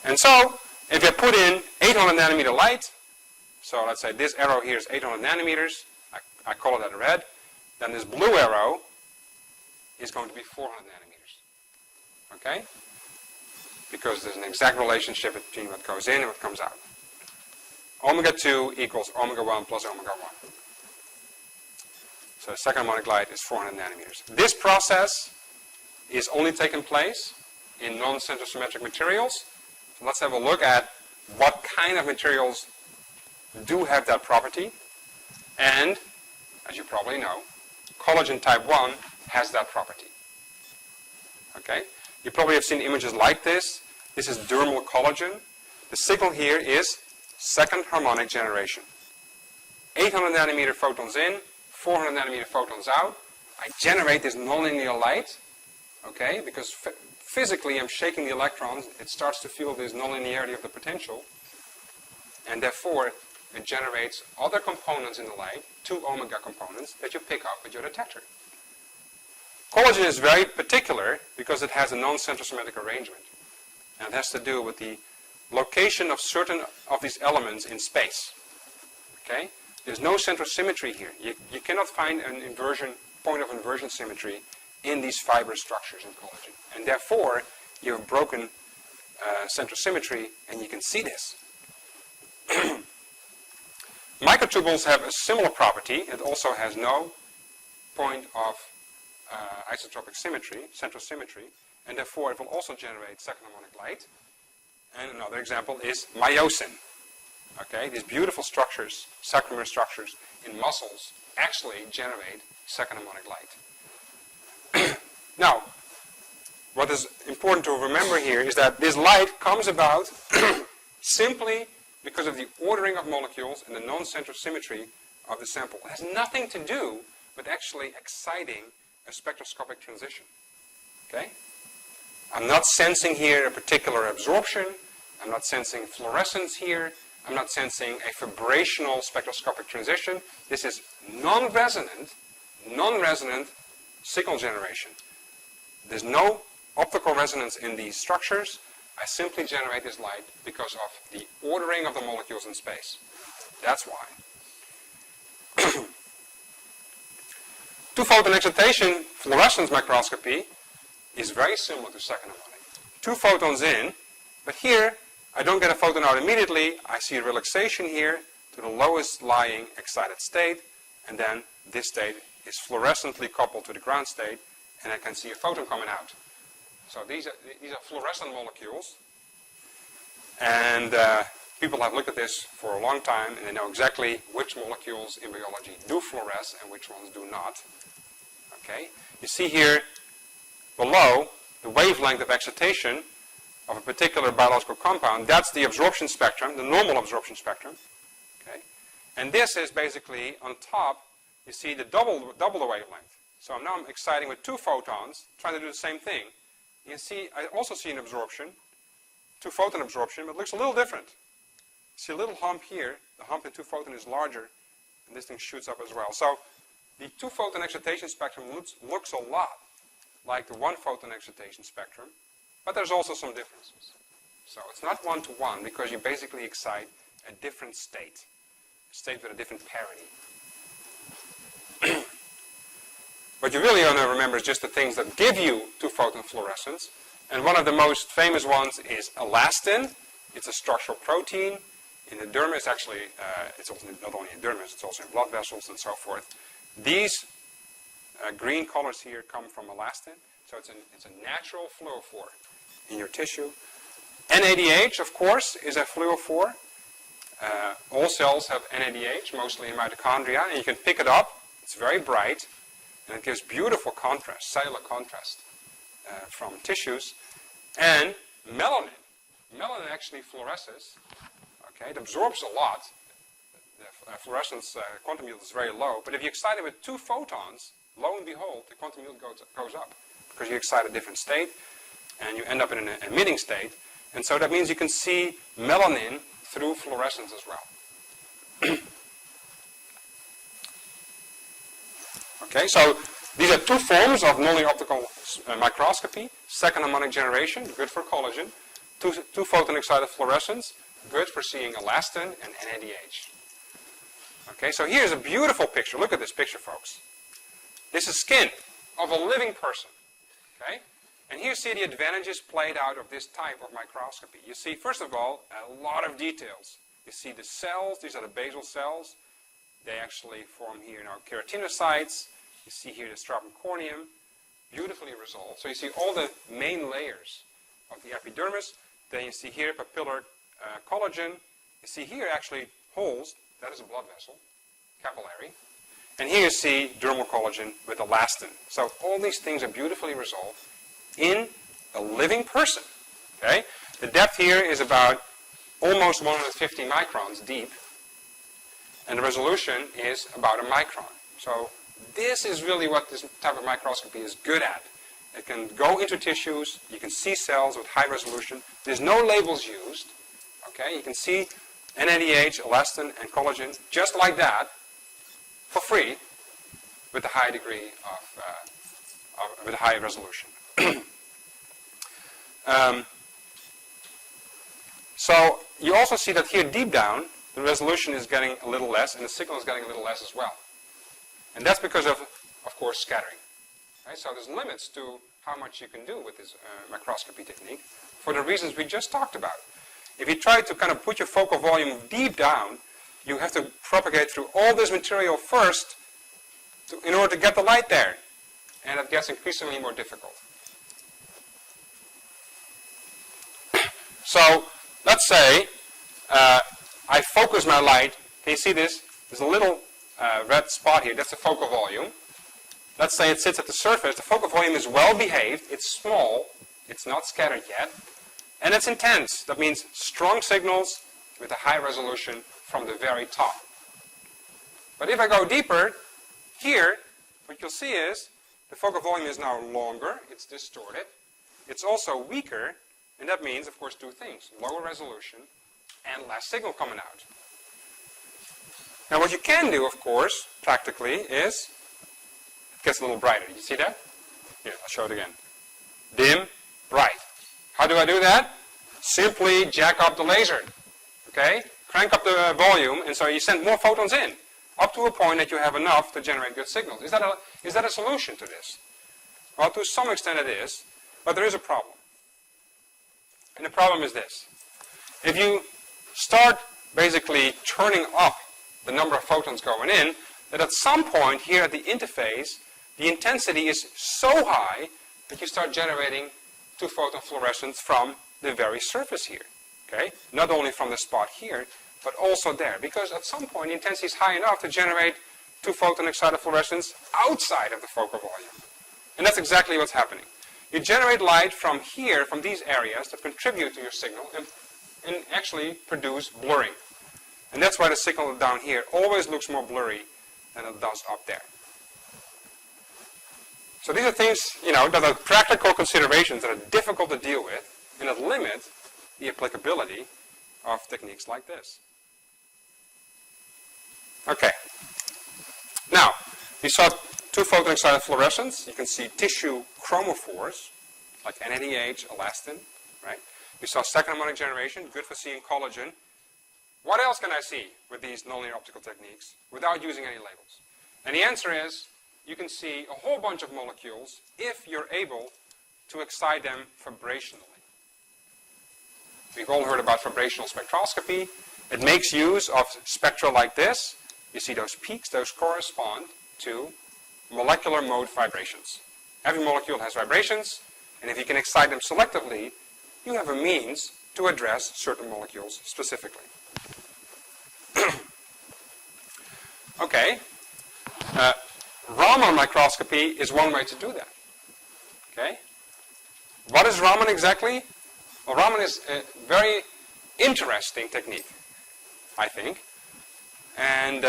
And so, if you put in 800 nanometer light, so let's say this arrow here is 800 nanometers, I call it that red, then this blue arrow is going to be 400 nanometers. Okay? Because there's an exact relationship between what goes in and what comes out. Omega 2 equals omega 1 plus omega 1. So the second harmonic light is 400 nanometers. This process is only taking place in non-centrosymmetric materials. So let's have a look at what kind of materials do have that property. And, as you probably know, collagen type 1 has that property. Okay? You probably have seen images like this. This is dermal collagen. The signal here is second harmonic generation. 800 nanometer photons in, 400 nanometer photons out. I generate this nonlinear light, okay, because physically I'm shaking the electrons. It starts to feel this nonlinearity of the potential, and therefore it generates other components in the light, 2 omega components, that you pick up with your detector. Collagen is very particular because it has a non-centrosymmetric arrangement. And it has to do with the location of certain of these elements in space. Okay? There's no centrosymmetry here. You cannot find an point of inversion symmetry in these fibrous structures in collagen. And therefore, you have broken centrosymmetry, and you can see this. Microtubules have a similar property. It also has no point of isotropic symmetry, centrosymmetry, and therefore it will also generate second harmonic light. And another example is myosin. Okay, these beautiful structures, sarcomere structures in muscles, actually generate second harmonic light. Now, what is important to remember here is that this light comes about simply because of the ordering of molecules and the non-centrosymmetry of the sample. It has nothing to do with actually exciting a spectroscopic transition. Okay? I'm not sensing here a particular absorption. I'm not sensing fluorescence here. I'm not sensing a vibrational spectroscopic transition. This is non-resonant signal generation. There's no optical resonance in these structures. I simply generate this light because of the ordering of the molecules in space. That's why. Two-photon excitation fluorescence microscopy is very similar to second harmonic. 2 photons in, but here I don't get a photon out immediately. I see a relaxation here to the lowest lying excited state, and then this state is fluorescently coupled to the ground state, and I can see a photon coming out. So these are fluorescent molecules, and people have looked at this for a long time, and they know exactly which molecules in biology do fluoresce and which ones do not. Okay, you see here below the wavelength of excitation of a particular biological compound, that's the absorption spectrum, the normal absorption spectrum. Okay? And this is basically on top, you see the double the wavelength. So now I'm exciting with 2 photons, trying to do the same thing. You can see, I also see an absorption, 2-photon absorption, but it looks a little different. See a little hump here, the hump in 2-photon is larger, and this thing shoots up as well. So the 2-photon excitation spectrum looks a lot like the 1-photon excitation spectrum, but there's also some differences. So it's not one-to-one because you basically excite a different state, a state with a different parity. What you really want to remember is just the things that give you 2-photon fluorescence. And one of the most famous ones is elastin. It's a structural protein. In the dermis, actually, it's also not only in dermis, it's also in blood vessels and so forth. These green colors here come from elastin. So it's a natural fluorophore in your tissue. NADH, of course, is a fluorophore. All cells have NADH, mostly in mitochondria, and you can pick it up. It's very bright, and it gives beautiful contrast, cellular contrast from tissues. And melanin. Melanin actually fluoresces. Okay, it absorbs a lot. The fluorescence quantum yield is very low, but if you excite it with 2 photons, lo and behold, the quantum yield goes up because you excite a different state, and you end up in an emitting state. And so that means you can see melanin through fluorescence as well. Okay, so these are 2 forms of nonlinear optical microscopy. Second harmonic generation, good for collagen. 2-photon excited fluorescence, good for seeing elastin and NADH. Okay, so here's a beautiful picture. Look at this picture, folks. This is skin of a living person. Okay, and here you see the advantages played out of this type of microscopy. You see, first of all, a lot of details. You see the cells, these are the basal cells. They actually form here now keratinocytes. You see here the stratum corneum, beautifully resolved. So you see all the main layers of the epidermis. Then you see here papillary collagen. You see here actually holes. That is a blood vessel, capillary. And here you see dermal collagen with elastin. So all these things are beautifully resolved in a living person. Okay? The depth here is about almost 150 microns deep. And the resolution is about a micron. So this is really what this type of microscopy is good at. It can go into tissues. You can see cells with high resolution. There's no labels used. Okay? You can see NADH, elastin, and collagen just like that for free with a high degree with a high resolution. So you also see that here deep down, the resolution is getting a little less, and the signal is getting a little less as well. And that's because of course, scattering. Right? So there's limits to how much you can do with this microscopy technique for the reasons we just talked about. If you try to kind of put your focal volume deep down, you have to propagate through all this material first in order to get the light there. And it gets increasingly more difficult. So let's say I focus my light. Can you see this? There's a little red spot here. That's the focal volume. Let's say it sits at the surface. The focal volume is well behaved. It's small. It's not scattered yet. And it's intense. That means strong signals with a high resolution from the very top. But if I go deeper, here, what you'll see is the focal volume is now longer. It's distorted. It's also weaker. And that means, of course, 2 things. Lower resolution and less signal coming out. Now what you can do, of course, practically, is it gets a little brighter. You see that? Here, I'll show it again. Dim, bright. How do I do that? Simply jack up the laser. Okay? Crank up the volume, and so you send more photons in, up to a point that you have enough to generate good signals. Is that a solution to this? Well, to some extent it is, but there is a problem. And the problem is this. If you start basically turning up the number of photons going in, that at some point here at the interface, the intensity is so high that you start generating 2-photon fluorescence from the very surface here. Okay? Not only from the spot here, but also there. Because at some point the intensity is high enough to generate 2-photon excited fluorescence outside of the focal volume. And that's exactly what's happening. You generate light from here, from these areas that contribute to your signal and actually produce blurring. And that's why the signal down here always looks more blurry than it does up there. So these are things, that are practical considerations that are difficult to deal with and that limit the applicability of techniques like this. Okay. Now, we saw two-photon excited fluorescence. You can see tissue chromophores, like NADH, elastin, right? We saw second harmonic generation, good for seeing collagen. What else can I see with these nonlinear optical techniques without using any labels? And the answer is, you can see a whole bunch of molecules if you're able to excite them vibrationally. We've all heard about vibrational spectroscopy. It makes use of spectra like this. You see those peaks, those correspond to molecular mode vibrations. Every molecule has vibrations, and if you can excite them selectively, you have a means to address certain molecules specifically. Okay. Raman microscopy is one way to do that. Okay. What is Raman exactly? Well, Raman is a very interesting technique, I think. And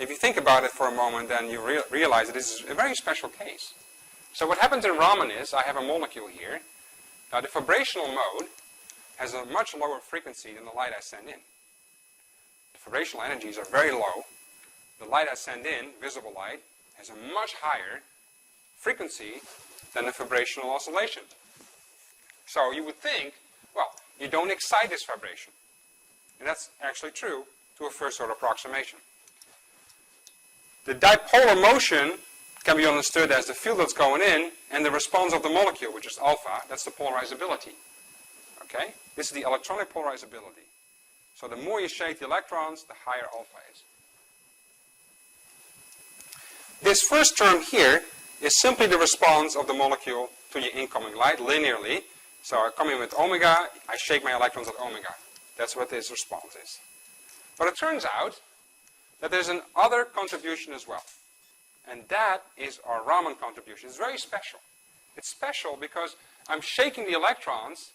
if you think about it for a moment, then you realize that this is a very special case. So what happens in Raman is, I have a molecule here. Now the vibrational mode has a much lower frequency than the light I send in. The vibrational energies are very low. The light I send in, visible light, has a much higher frequency than the vibrational oscillation. So you would think, well, you don't excite this vibration. And that's actually true to a first order approximation. The dipolar motion can be understood as the field that's going in and the response of the molecule, which is alpha. That's the polarizability. Okay? This is the electronic polarizability. So the more you shake the electrons, the higher alpha is. This first term here is simply the response of the molecule to your incoming light linearly. So I come in with omega, I shake my electrons at omega. That's what this response is. But it turns out that there's another contribution as well. And that is our Raman contribution. It's very special. It's special because I'm shaking the electrons,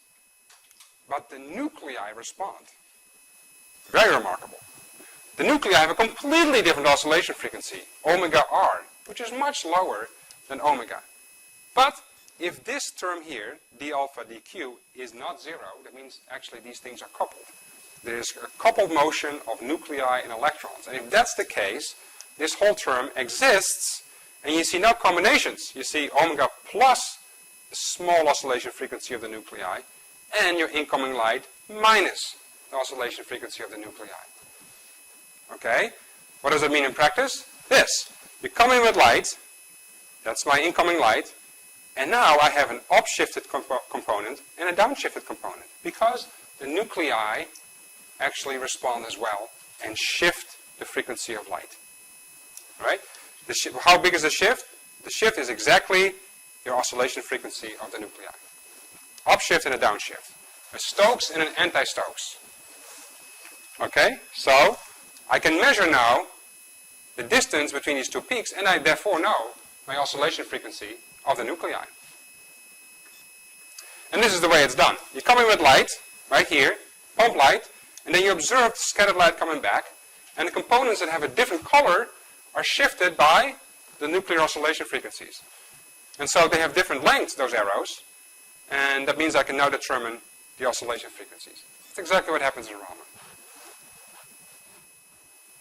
but the nuclei respond. Very remarkable. The nuclei have a completely different oscillation frequency, omega r, which is much lower than omega. But if this term here, d alpha dq, is not zero, that means actually these things are coupled. There is a coupled motion of nuclei and electrons. And if that's the case, this whole term exists, and you see now combinations. You see omega plus the small oscillation frequency of the nuclei, and your incoming light minus the oscillation frequency of the nuclei. Okay? What does that mean in practice? This. You come in with light, that's my incoming light, and now I have an upshifted component and a downshifted component, because the nuclei actually respond as well and shift the frequency of light. Right? How big is the shift? The shift is exactly your oscillation frequency of the nuclei. Upshift and a downshift. A Stokes and an anti-Stokes. Okay? So, I can measure now the distance between these two peaks, and I therefore know my oscillation frequency of the nuclei. And this is the way it's done. You come in with light, right here, pump light, and then you observe the scattered light coming back, and the components that have a different color are shifted by the nuclear oscillation frequencies. And so they have different lengths, those arrows, and that means I can now determine the oscillation frequencies. That's exactly what happens in Raman.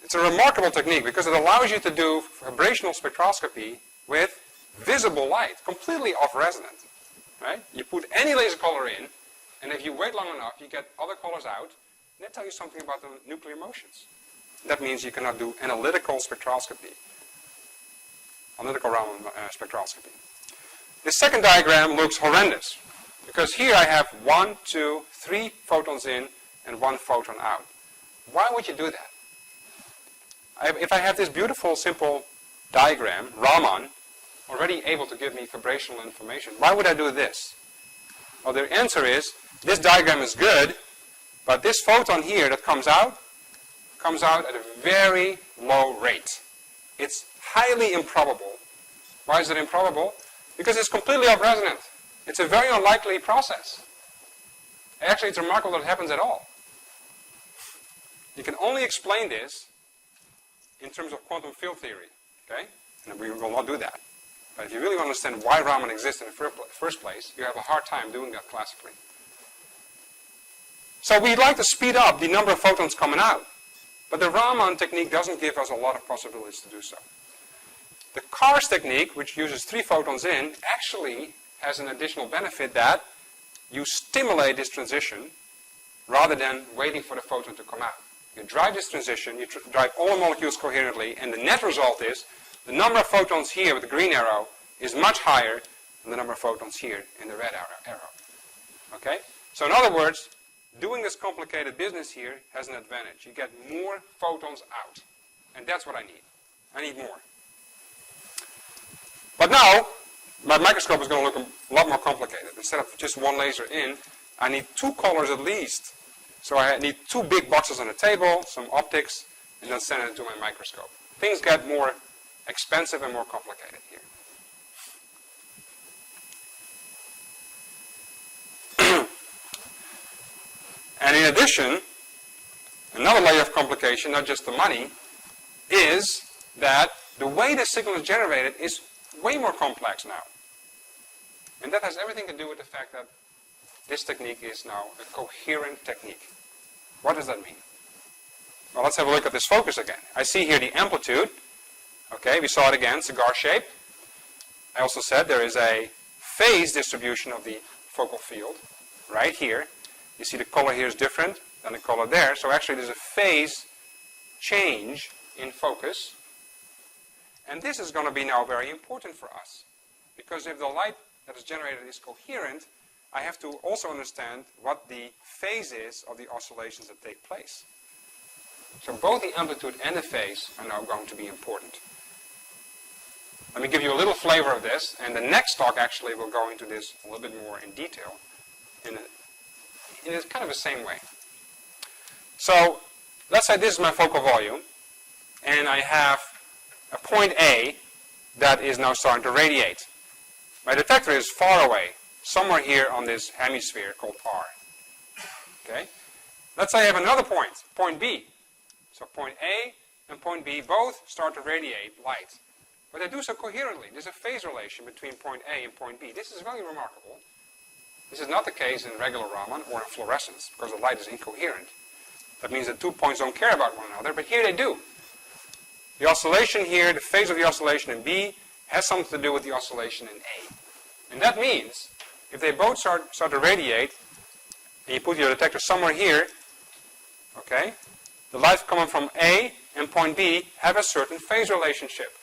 It's a remarkable technique because it allows you to do vibrational spectroscopy with visible light, completely off-resonant. Right? You put any laser color in, and if you wait long enough, you get other colors out, and they tell you something about the nuclear motions. That means you cannot do analytical spectroscopy, analytical Raman spectroscopy. This second diagram looks horrendous, because here I have 1, 2, 3 photons in and 1 photon out. Why would you do that? If I have this beautiful, simple diagram, Raman, already able to give me vibrational information, why would I do this? Well, the answer is, this diagram is good, but this photon here that comes out at a very low rate. It's highly improbable. Why is it improbable? Because it's completely off-resonant. It's a very unlikely process. Actually, it's remarkable that it happens at all. You can only explain this in terms of quantum field theory, okay? And we will not do that. But if you really want to understand why Raman exists in the first place, you have a hard time doing that classically. So we'd like to speed up the number of photons coming out. But the Raman technique doesn't give us a lot of possibilities to do so. The CARS technique, which uses 3 photons in, actually has an additional benefit that you stimulate this transition rather than waiting for the photon to come out. You drive this transition, you drive all the molecules coherently, and the net result is the number of photons here with the green arrow is much higher than the number of photons here in the red arrow. Okay? So in other words, doing this complicated business here has an advantage. You get more photons out. And that's what I need. I need more. But now, my microscope is going to look a lot more complicated. Instead of just one laser in, I need 2 colors at least. So I need 2 big boxes on the table, some optics, and then send it to my microscope. Things get more expensive and more complicated here. And in addition, another layer of complication, not just the money, is that the way the signal is generated is way more complex now. And that has everything to do with the fact that this technique is now a coherent technique. What does that mean? Well, let's have a look at this focus again. I see here the amplitude. Okay, we saw it again, cigar shape. I also said there is a phase distribution of the focal field right here. You see the color here is different than the color there. So actually there's a phase change in focus. And this is going to be now very important for us. Because if the light that is generated is coherent, I have to also understand what the phase is of the oscillations that take place. So both the amplitude and the phase are now going to be important. Let me give you a little flavor of this, and the next talk actually will go into this a little bit more in detail in a kind of the same way. So let's say this is my focal volume, and I have a point A that is now starting to radiate. My detector is far away, somewhere here on this hemisphere called R. Okay? Let's say I have another point, point B. So point A and point B both start to radiate light. But they do so coherently. There's a phase relation between point A and point B. This is very remarkable. This is not the case in regular Raman or in fluorescence, because the light is incoherent. That means that 2 points don't care about one another, but here they do. The oscillation here, the phase of the oscillation in B, has something to do with the oscillation in A. And that means, if they both start to radiate, and you put your detector somewhere here, okay, the light coming from A and point B have a certain phase relationship.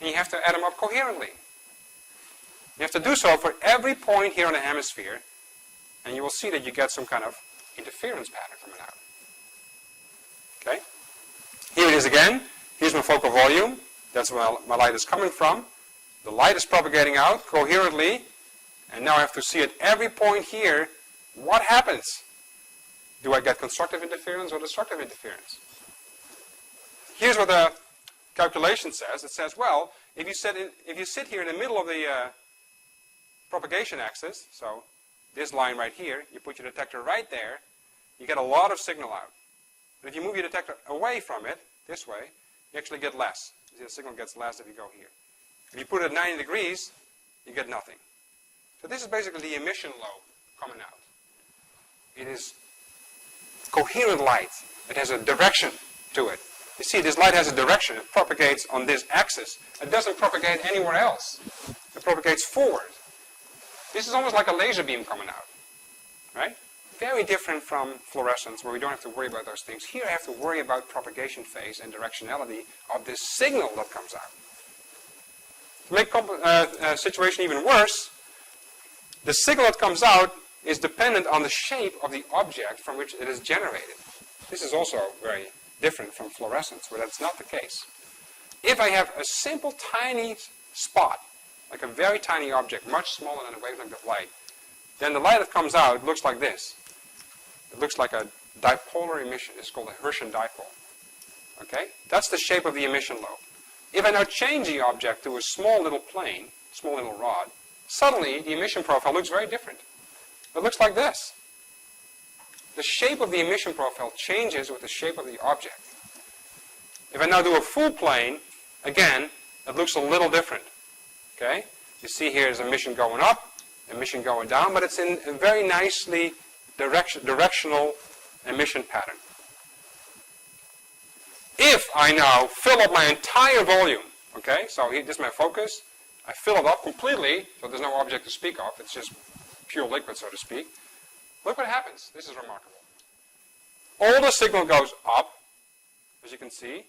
And you have to add them up coherently. You have to do so for every point here on the hemisphere, and you will see that you get some kind of interference pattern coming out. Okay? Here it is again. Here's my focal volume. That's where my light is coming from. The light is propagating out coherently, and now I have to see at every point here, what happens? Do I get constructive interference or destructive interference? Here's what the calculation says. It says, well, if you sit here in the middle of the propagation axis, so this line right here, you put your detector right there, you get a lot of signal out. But if you move your detector away from it, this way, you actually get less. You see, the signal gets less if you go here. If you put it at 90 degrees, you get nothing. So this is basically the emission lobe coming out. It is coherent light. It has a direction to it. You see, this light has a direction. It propagates on this axis. It doesn't propagate anywhere else. It propagates forward. This is almost like a laser beam coming out, right? Very different from fluorescence, where we don't have to worry about those things. Here I have to worry about propagation phase and directionality of this signal that comes out. To make the situation even worse, the signal that comes out is dependent on the shape of the object from which it is generated. This is also very different from fluorescence, where that's not the case. If I have a simple tiny spot, like a very tiny object, much smaller than a wavelength of light, then the light that comes out looks like this. It looks like a dipolar emission. It's called a Hertzian dipole. Okay? That's the shape of the emission lobe. If I now change the object to a small little plane, small little rod, suddenly the emission profile looks very different. It looks like this. The shape of the emission profile changes with the shape of the object. If I now do a full plane, again, it looks a little different. Okay? You see here is emission going up, emission going down, but it's in a very nicely directional emission pattern. If I now fill up my entire volume, okay, so this is my focus, I fill it up completely, so there's no object to speak of, it's just pure liquid, so to speak. Look what happens. This is remarkable. All the signal goes up, as you can see,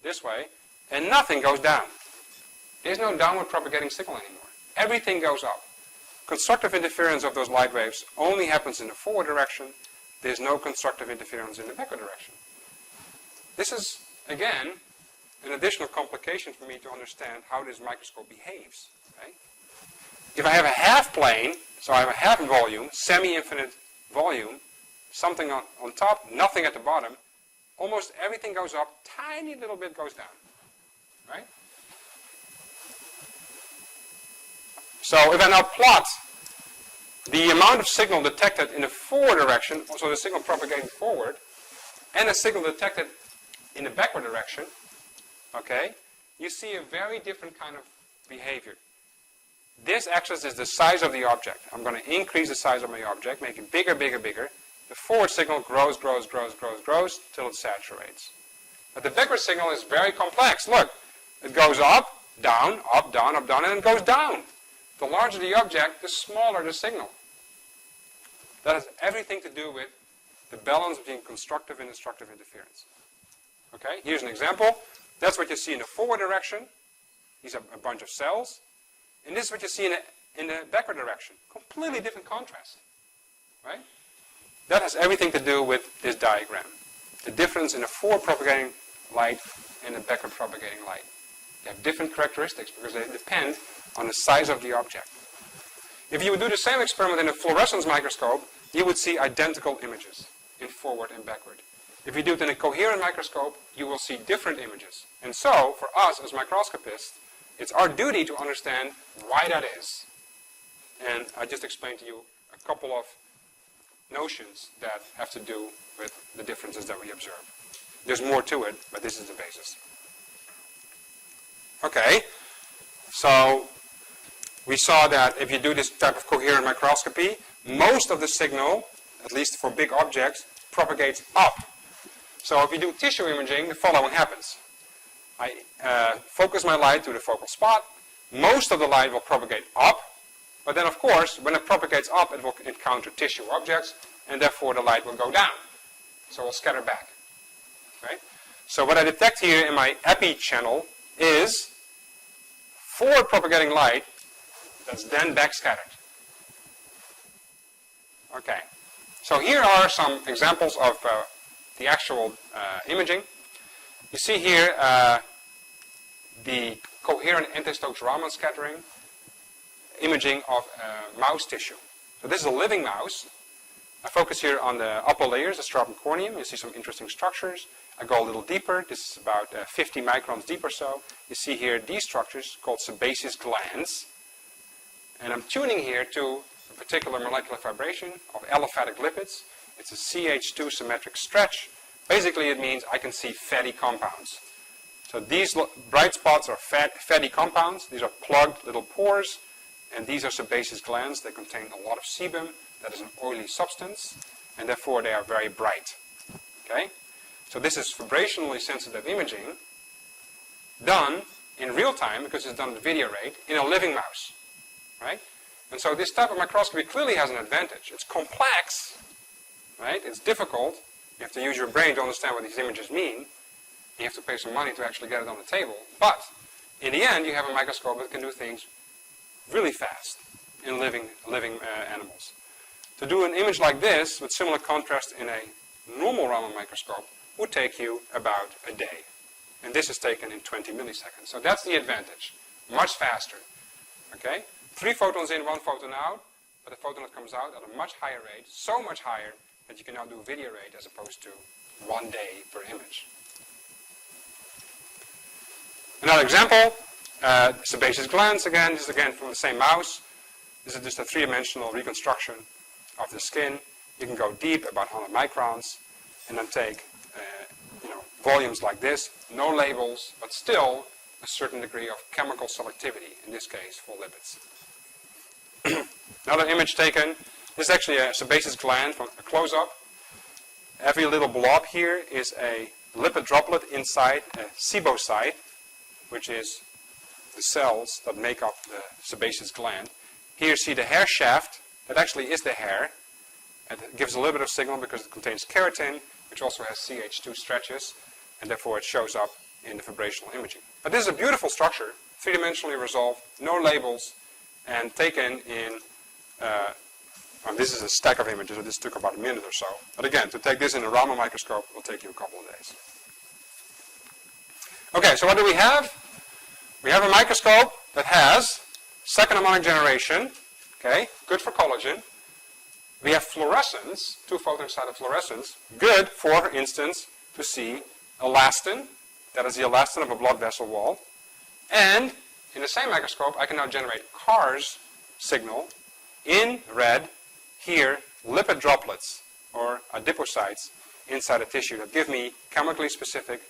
this way, and nothing goes down. There's no downward propagating signal anymore. Everything goes up. Constructive interference of those light waves only happens in the forward direction. There's no constructive interference in the backward direction. This is, again, an additional complication for me to understand how this microscope behaves. Okay? If I have a half plane, so I have a half volume, semi-infinite volume, something on top, nothing at the bottom, almost everything goes up, tiny little bit goes down. Right? So if I now plot the amount of signal detected in the forward direction, also the signal propagating forward, and the signal detected in the backward direction, okay, you see a very different kind of behavior. This axis is the size of the object. I'm going to increase the size of my object, make it bigger, bigger, bigger. The forward signal grows, grows, grows, grows, grows, till it saturates. But the backward signal is very complex. Look, it goes up, down, up, down, up, down, and it goes down. The larger the object, the smaller the signal. That has everything to do with the balance between constructive and destructive interference. Okay, here's an example. That's what you see in the forward direction. These are a bunch of cells. And this is what you see in the backward direction. Completely different contrast. Right? That has everything to do with this diagram. The difference in the forward propagating light and the backward propagating light. They have different characteristics because they depend on the size of the object. If you would do the same experiment in a fluorescence microscope, you would see identical images in forward and backward. If you do it in a coherent microscope, you will see different images. And so, for us as microscopists, it's our duty to understand why that is. And I just explained to you a couple of notions that have to do with the differences that we observe. There's more to it, but this is the basis. Okay, so we saw that if you do this type of coherent microscopy, most of the signal, at least for big objects, propagates up. So if you do tissue imaging, the following happens. I focus my light to the focal spot. Most of the light will propagate up, but then of course, when it propagates up, it will encounter tissue objects, and therefore the light will go down. So it will scatter back. Right? So what I detect here in my epi channel is forward propagating light that's then backscattered. Okay. So here are some examples of the actual imaging. You see here the coherent anti-Stokes Raman scattering imaging of mouse tissue. So this is a living mouse. I focus here on the upper layers, the strobum corneum. You see some interesting structures. I go a little deeper. This is about 50 microns deep or so. You see here these structures called sebaceous glands. And I'm tuning here to a particular molecular vibration of aliphatic lipids. It's a CH2 symmetric stretch. Basically it means I can see fatty compounds. So these bright spots are fatty compounds. These are plugged little pores. And these are sebaceous glands. They contain a lot of sebum. That is an oily substance. And therefore they are very bright. Okay? So this is vibrationally sensitive imaging done in real time, because it's done at video rate, in a living mouse. Right? And so this type of microscopy clearly has an advantage. It's complex. Right? It's difficult. You have to use your brain to understand what these images mean. You have to pay some money to actually get it on the table. But in the end, you have a microscope that can do things really fast in living animals. To do an image like this with similar contrast in a normal Raman microscope would take you about a day. And this is taken in 20 milliseconds. So that's the advantage. Much faster. Okay? 3 photons in, 1 photon out, but the photon that comes out at a much higher rate, so much higher that you can now do video rate as opposed to 1 day per image. Another example, sebaceous glands again. This is again from the same mouse. This is just a three-dimensional reconstruction of the skin. You can go deep, about 100 microns, and then take volumes like this, no labels, but still a certain degree of chemical selectivity, in this case for lipids. Another image taken. This is actually a sebaceous gland from a close-up. Every little blob here is a lipid droplet inside a sebocyte, which is the cells that make up the sebaceous gland. Here you see the hair shaft. That actually is the hair. And it gives a little bit of signal because it contains keratin, which also has CH2 stretches, and therefore it shows up in the vibrational imaging. But this is a beautiful structure, three-dimensionally resolved, no labels, and taken in, this is a stack of images, so this took about a minute or so. But again, to take this in a Raman microscope will take you a couple of days. Okay, so what do we have? We have a microscope that has second harmonic generation, okay, good for collagen. We have fluorescence, two-photon excited fluorescence, good for instance, to see elastin, that is the elastin of a blood vessel wall. And in the same microscope, I can now generate Carr's signal in red, here, lipid droplets, or adipocytes, inside a tissue that give me chemically specific,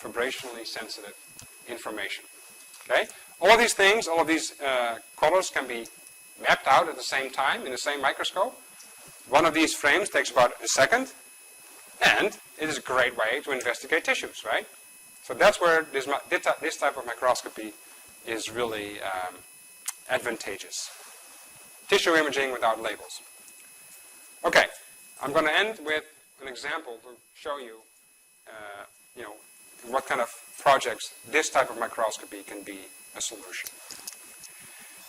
vibrationally sensitive information. Okay? All of these things, all of these colors can be mapped out at the same time in the same microscope. One of these frames takes about a second, and it is a great way to investigate tissues, right? So that's where this type of microscopy is really advantageous. Tissue imaging without labels. Okay, I'm going to end with an example to show you, what kind of projects this type of microscopy can be a solution.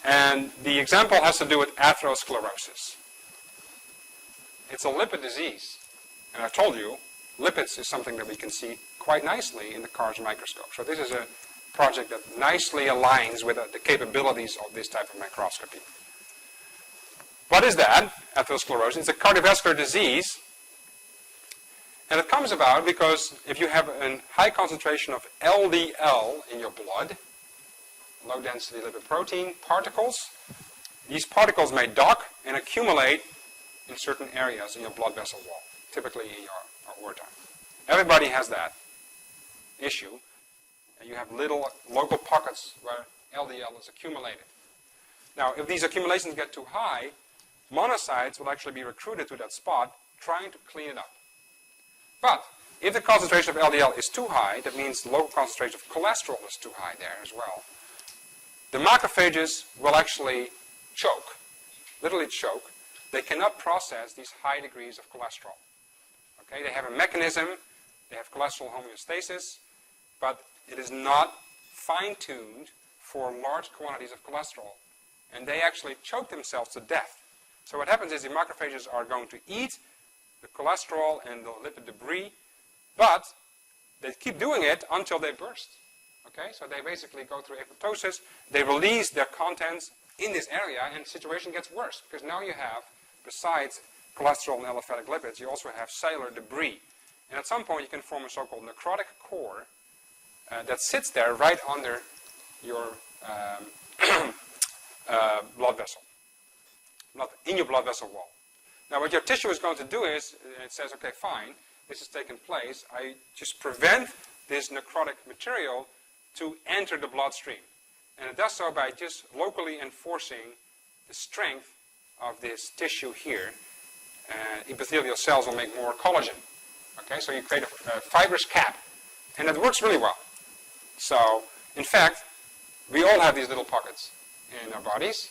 And the example has to do with atherosclerosis. It's a lipid disease, and I've told you, lipids is something that we can see quite nicely in the Carr's microscope. So this is a project that nicely aligns with the capabilities of this type of microscopy. What is that, atherosclerosis? It's a cardiovascular disease, and it comes about because if you have a high concentration of LDL in your blood, low density lipoprotein particles, these particles may dock and accumulate in certain areas in your blood vessel wall, typically in your aorta. Everybody has that issue. And you have little local pockets where LDL is accumulated. Now, if these accumulations get too high, monocytes will actually be recruited to that spot trying to clean it up. But if the concentration of LDL is too high, that means the local concentration of cholesterol is too high there as well. The macrophages will actually choke, literally choke. They cannot process these high degrees of cholesterol. Okay, they have a mechanism, they have cholesterol homeostasis, but it is not fine-tuned for large quantities of cholesterol. And they actually choke themselves to death. So what happens is the macrophages are going to eat the cholesterol and the lipid debris, but they keep doing it until they burst. Okay, so they basically go through apoptosis, they release their contents in this area, and the situation gets worse, because now you have, besides cholesterol and aliphatic lipids, you also have cellular debris. And at some point you can form a so-called necrotic core that sits there right under your blood vessel, in your blood vessel wall. Now what your tissue is going to do is, it says, okay, fine, this has taken place, I just prevent this necrotic material to enter the bloodstream. And it does so by just locally enforcing the strength of this tissue here. Epithelial cells will make more collagen. Okay, so you create a fibrous cap. And it works really well. So, in fact, we all have these little pockets in our bodies.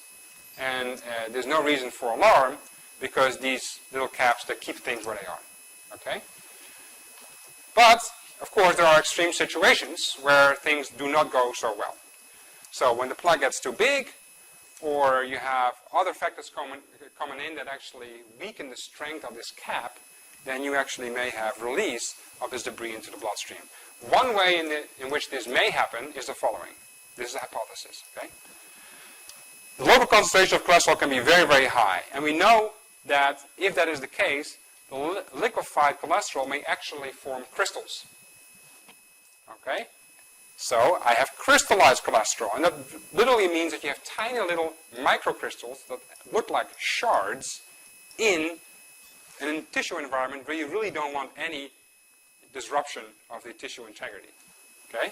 And there's no reason for alarm, because these little caps, they keep things where they are. Okay? But, of course, there are extreme situations where things do not go so well. So when the plaque gets too big, or you have other factors coming in that actually weaken the strength of this cap, then you actually may have release of this debris into the bloodstream. One way in which this may happen is the following. This is a hypothesis. Okay? The local concentration of cholesterol can be very, very high. And we know that if that is the case, the liquefied cholesterol may actually form crystals. Okay? So I have crystallized cholesterol, and that literally means that you have tiny little microcrystals that look like shards in a tissue environment where you really don't want any disruption of the tissue integrity. Okay?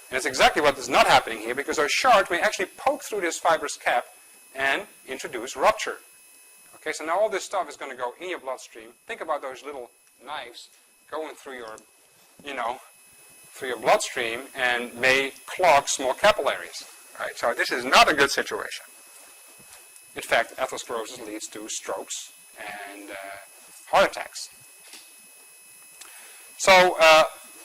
And it's exactly what is not happening here, because those shards may actually poke through this fibrous cap and introduce rupture. Okay, so now all this stuff is going to go in your bloodstream. Think about those little knives going through your, through your bloodstream and may clog small capillaries. Right? So this is not a good situation. In fact, atherosclerosis leads to strokes and heart attacks. So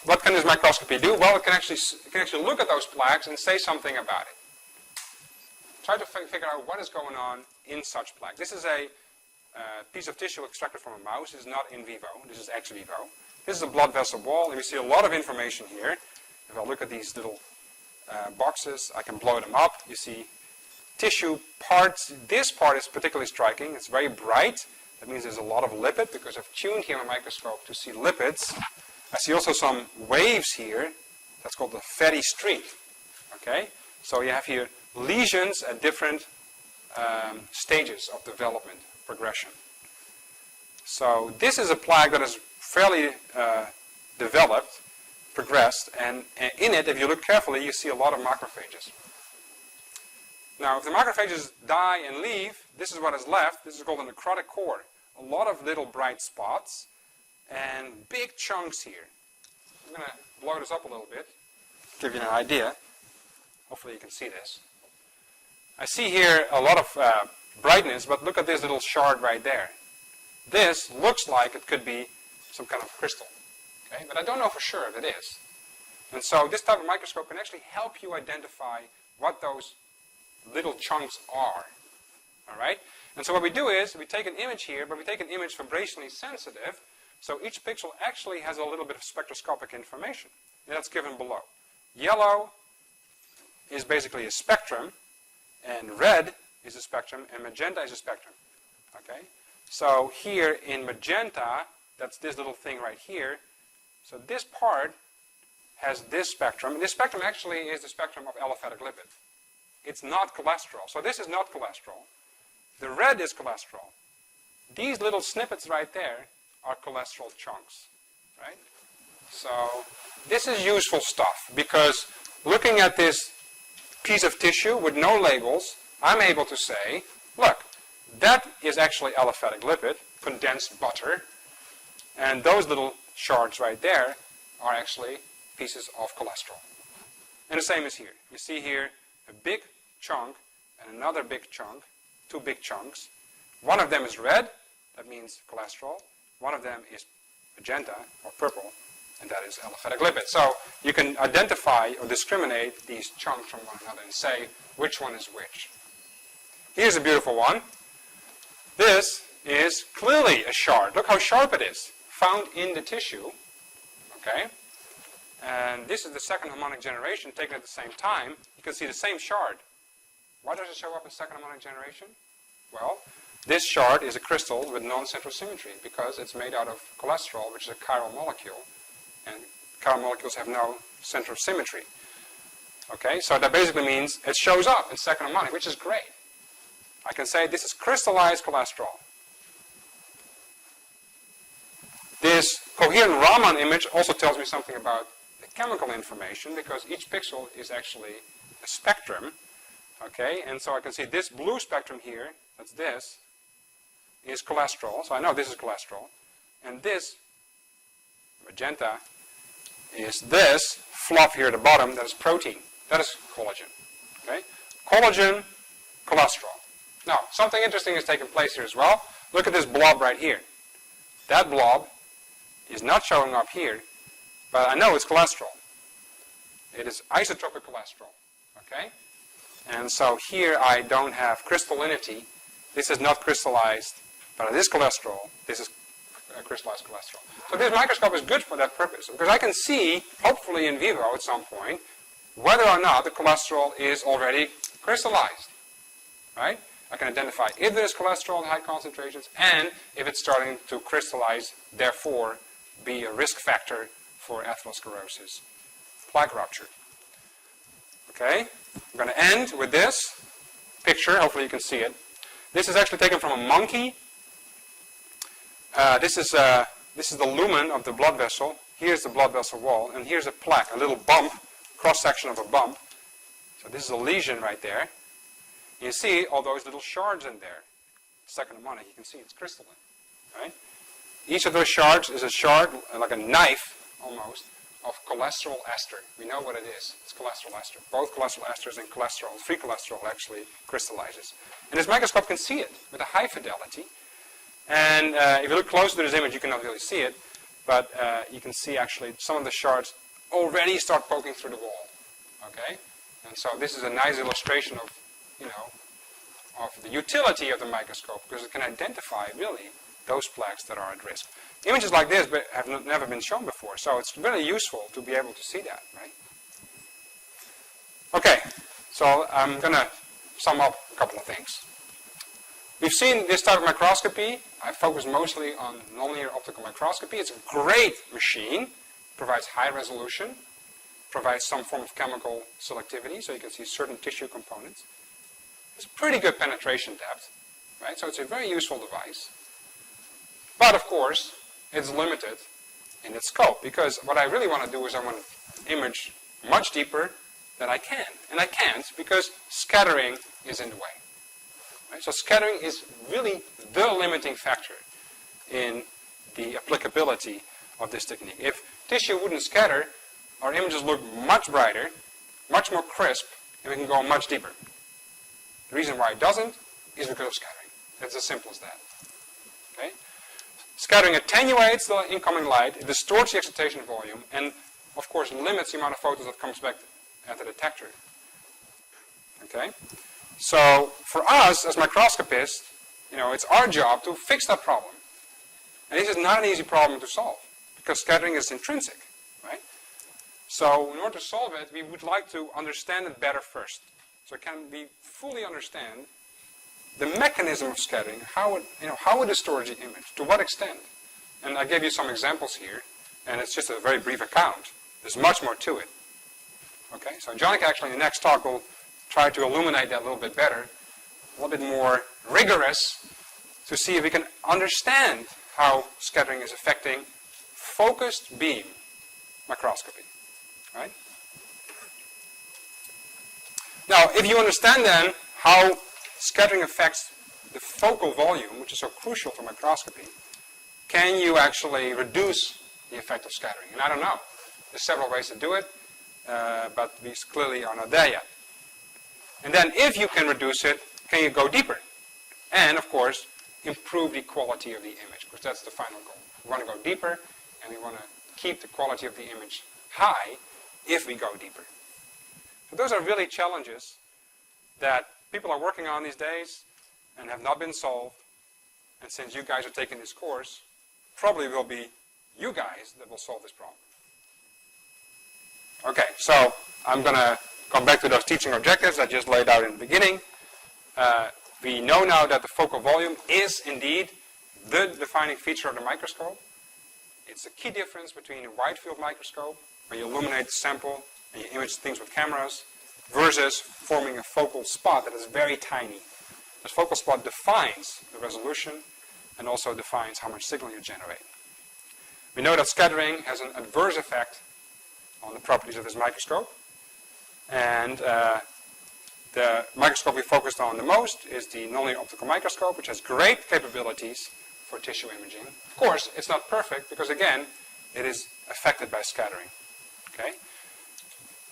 what can this microscopy do? Well, it can actually look at those plaques and say something about it. Try to figure out what is going on in such plaque. This is a piece of tissue extracted from a mouse. This is not in vivo. This is ex vivo. This is a blood vessel wall, and we see a lot of information here. If I look at these little boxes, I can blow them up. You see tissue parts. This part is particularly striking. It's very bright. That means there's a lot of lipid, because I've tuned here my microscope to see lipids. I see also some waves here. That's called the fatty streak. Okay? So you have here lesions at different stages of development, progression. So this is a plaque that is fairly developed, progressed, and in it, if you look carefully, you see a lot of macrophages. Now, if the macrophages die and leave, this is what is left. This is called a necrotic core. A lot of little bright spots and big chunks here. I'm going to blow this up a little bit, give you an idea. Hopefully you can see this. I see here a lot of brightness, but look at this little shard right there. This looks like it could be some kind of crystal, okay? But I don't know for sure if it is. And so this type of microscope can actually help you identify what those little chunks are, all right? And so what we do is we take an image here, but we take an image vibrationally sensitive, so each pixel actually has a little bit of spectroscopic information, and that's given below. Yellow is basically a spectrum, and red is a spectrum, and magenta is a spectrum, okay? So here in magenta, that's this little thing right here. So this part has this spectrum, and this spectrum actually is the spectrum of aliphatic lipid. It's not cholesterol. So this is not cholesterol. The red is cholesterol. These little snippets right there are cholesterol chunks, right? So this is useful stuff, because looking at this piece of tissue with no labels, I'm able to say, look, that is actually aliphatic lipid, condensed butter, and those little shards right there are actually pieces of cholesterol. And the same is here. You see here a big chunk and another big chunk, two big chunks. One of them is red, that means cholesterol. One of them is magenta, or purple, and that is aliphatic lipid. So you can identify or discriminate these chunks from one another and say which one is which. Here's a beautiful one. This is clearly a shard. Look how sharp it is, found in the tissue, okay? And this is the second harmonic generation taken at the same time. You can see the same shard. Why does it show up in second harmonic generation? Well, this shard is a crystal with non-central symmetry, because it's made out of cholesterol, which is a chiral molecule, and chiral molecules have no central symmetry. Okay, so that basically means it shows up in second harmonic, which is great. I can say this is crystallized cholesterol. This coherent Raman image also tells me something about the chemical information, because each pixel is actually a spectrum. Okay, and so I can see this blue spectrum here, that's this, is cholesterol. So I know this is cholesterol. And this magenta is this fluff here at the bottom, that is protein. That is collagen. Okay, collagen, cholesterol. Now, something interesting is taking place here as well. Look at this blob right here. That blob is not showing up here, but I know it's cholesterol. It is isotropic cholesterol. Okay? And so here I don't have crystallinity. This is not crystallized, but it is cholesterol. This is crystallized cholesterol. So this microscope is good for that purpose, because I can see, hopefully in vivo at some point, whether or not the cholesterol is already crystallized. Right? I can identify if there is cholesterol in high concentrations and if it's starting to crystallize, therefore be a risk factor for atherosclerosis, plaque rupture. Okay, I'm going to end with this picture. Hopefully you can see it. This is actually taken from a monkey. This is the lumen of the blood vessel. Here's the blood vessel wall, and here's a plaque, a little bump, cross-section of a bump. So this is a lesion right there. You see all those little shards in there. Second harmonic, you can see it's crystalline. Right? Each of those shards is a shard, like a knife almost, of cholesterol ester. We know what it is. It's cholesterol ester. Both cholesterol esters and cholesterol, free cholesterol, actually crystallizes. And this microscope can see it with a high fidelity. And if you look closer to this image, you cannot really see it, but you can see actually some of the shards already start poking through the wall. Okay, and so this is a nice illustration of, of the utility of the microscope, because it can identify really those plaques that are at risk. Images like this have never been shown before, so it's really useful to be able to see that, right? Okay, so I'm going to sum up a couple of things. We've seen this type of microscopy. I focus mostly on nonlinear optical microscopy. It's a great machine, provides high resolution, provides some form of chemical selectivity, so you can see certain tissue components. It's pretty good penetration depth, right? So it's a very useful device. But of course, it's limited in its scope, because what I really want to do is I want to image much deeper than I can. And I can't because scattering is in the way. Right? So scattering is really the limiting factor in the applicability of this technique. If tissue wouldn't scatter, our images look much brighter, much more crisp, and we can go much deeper. The reason why it doesn't is because of scattering. It's as simple as that. Okay? Scattering attenuates the incoming light, it distorts the excitation volume, and of course limits the amount of photons that comes back at the detector. Okay? So for us as microscopists, it's our job to fix that problem. And this is not an easy problem to solve, because scattering is intrinsic, right? So in order to solve it, we would like to understand it better first. So can we fully understand the mechanism of scattering, how it distorts the image, to what extent? And I gave you some examples here, and it's just a very brief account. There's much more to it. Okay, so Jonik actually in the next talk will try to illuminate that a little bit better, a little bit more rigorous, to see if we can understand how scattering is affecting focused beam microscopy. Right? Now, if you understand then how scattering affects the focal volume, which is so crucial for microscopy, can you actually reduce the effect of scattering? And I don't know. There's several ways to do it, but we clearly are not there yet. And then if you can reduce it, can you go deeper? And of course, improve the quality of the image, because that's the final goal. We want to go deeper, and we want to keep the quality of the image high if we go deeper. So those are really challenges that people are working on these days and have not been solved. And since you guys are taking this course, probably will be you guys that will solve this problem. Okay, so I'm going to come back to those teaching objectives I just laid out in the beginning. We know now that the focal volume is indeed the defining feature of the microscope. It's a key difference between a wide field microscope, where you illuminate the sample and you image things with cameras, versus forming a focal spot that is very tiny. This focal spot defines the resolution and also defines how much signal you generate. We know that scattering has an adverse effect on the properties of this microscope. And the microscope we focused on the most is the nonlinear optical microscope, which has great capabilities for tissue imaging. Of course, it's not perfect because, again, it is affected by scattering. Okay?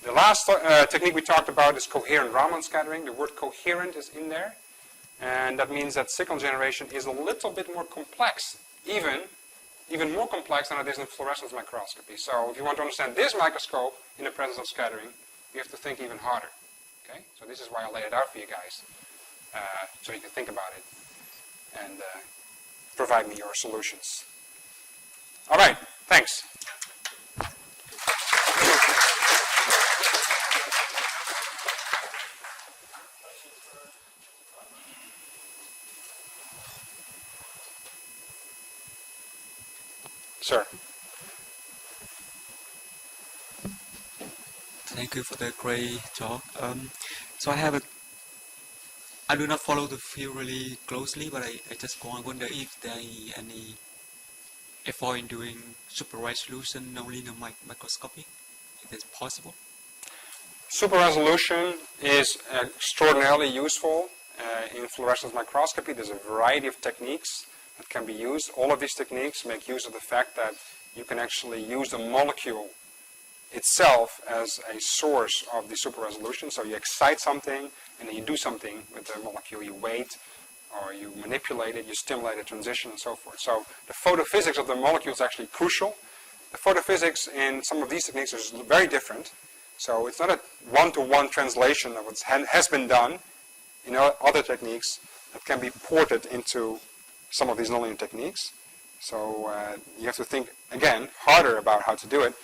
The last technique we talked about is coherent Raman scattering. The word coherent is in there. And that means that signal generation is a little bit more complex, even more complex than it is in fluorescence microscopy. So if you want to understand this microscope in the presence of scattering, you have to think even harder. Okay? So this is why I laid it out for you guys, so you can think about it and provide me your solutions. All right, thanks. Sir. Thank you for the great talk. So I do not follow the field really closely, but I just wonder if there is any effort in doing super resolution nonlinear microscopy, if it's possible. Super resolution is extraordinarily useful in fluorescence microscopy. There's a variety of techniques that can be used. All of these techniques make use of the fact that you can actually use the molecule itself as a source of the super resolution. So you excite something and then you do something with the molecule. You wait or you manipulate it, you stimulate a transition and so forth. So the photophysics of the molecule is actually crucial. The photophysics in some of these techniques is very different. So it's not a one-to-one translation of what has been done in other techniques that can be ported into some of these nonlinear techniques. So you have to think, again, harder about how to do it.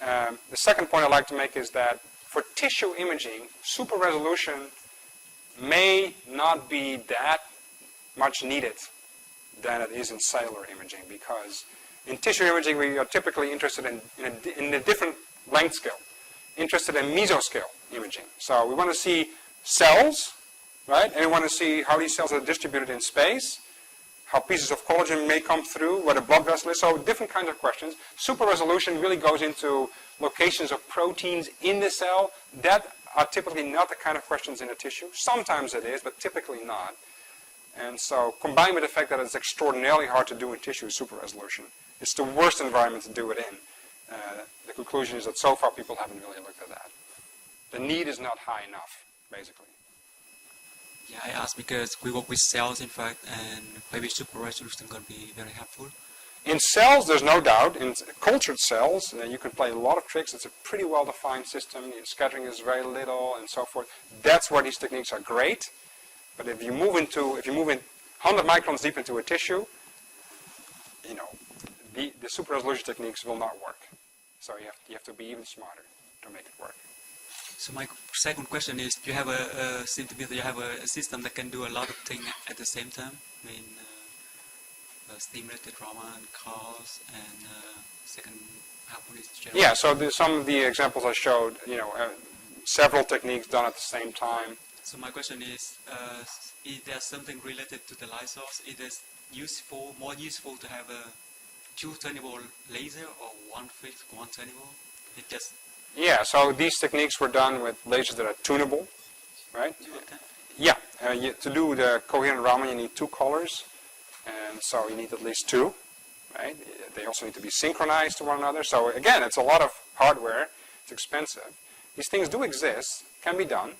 The second point I'd like to make is that for tissue imaging, super resolution may not be that much needed than it is in cellular imaging, because in tissue imaging we are typically interested in a different length scale, interested in mesoscale imaging. So we want to see cells, right? And we want to see how these cells are distributed in space, how pieces of collagen may come through, what a blood vessel is, so different kinds of questions. Super resolution really goes into locations of proteins in the cell. That are typically not the kind of questions in a tissue. Sometimes it is, but typically not. And so combined with the fact that it's extraordinarily hard to do in tissue, super resolution, it's the worst environment to do it in. The conclusion is that so far people haven't really looked at that. The need is not high enough, basically. Yeah, I asked because we work with cells, in fact, and maybe super resolution is going to be very helpful. In cells, there's no doubt. In cultured cells, you can play a lot of tricks. It's a pretty well-defined system. Scattering is very little, and so forth. That's where these techniques are great. But if you move in 100 microns deep into a tissue, the super resolution techniques will not work. So you have to be even smarter to make it work. So my second question is: you have a system that can do a lot of things at the same time. I mean, stimulated Raman, cause, and second harmonic. Yeah. So some of the examples I showed, several techniques done at the same time. So my question is there something related to the light source? Is it more useful to have a two-tunable laser or one fixed, one tunable? Yeah, so these techniques were done with lasers that are tunable, right? Yeah, to do the coherent Raman you need two colors, and so you need at least two, right? They also need to be synchronized to one another. So again, it's a lot of hardware, it's expensive. These things do exist, can be done,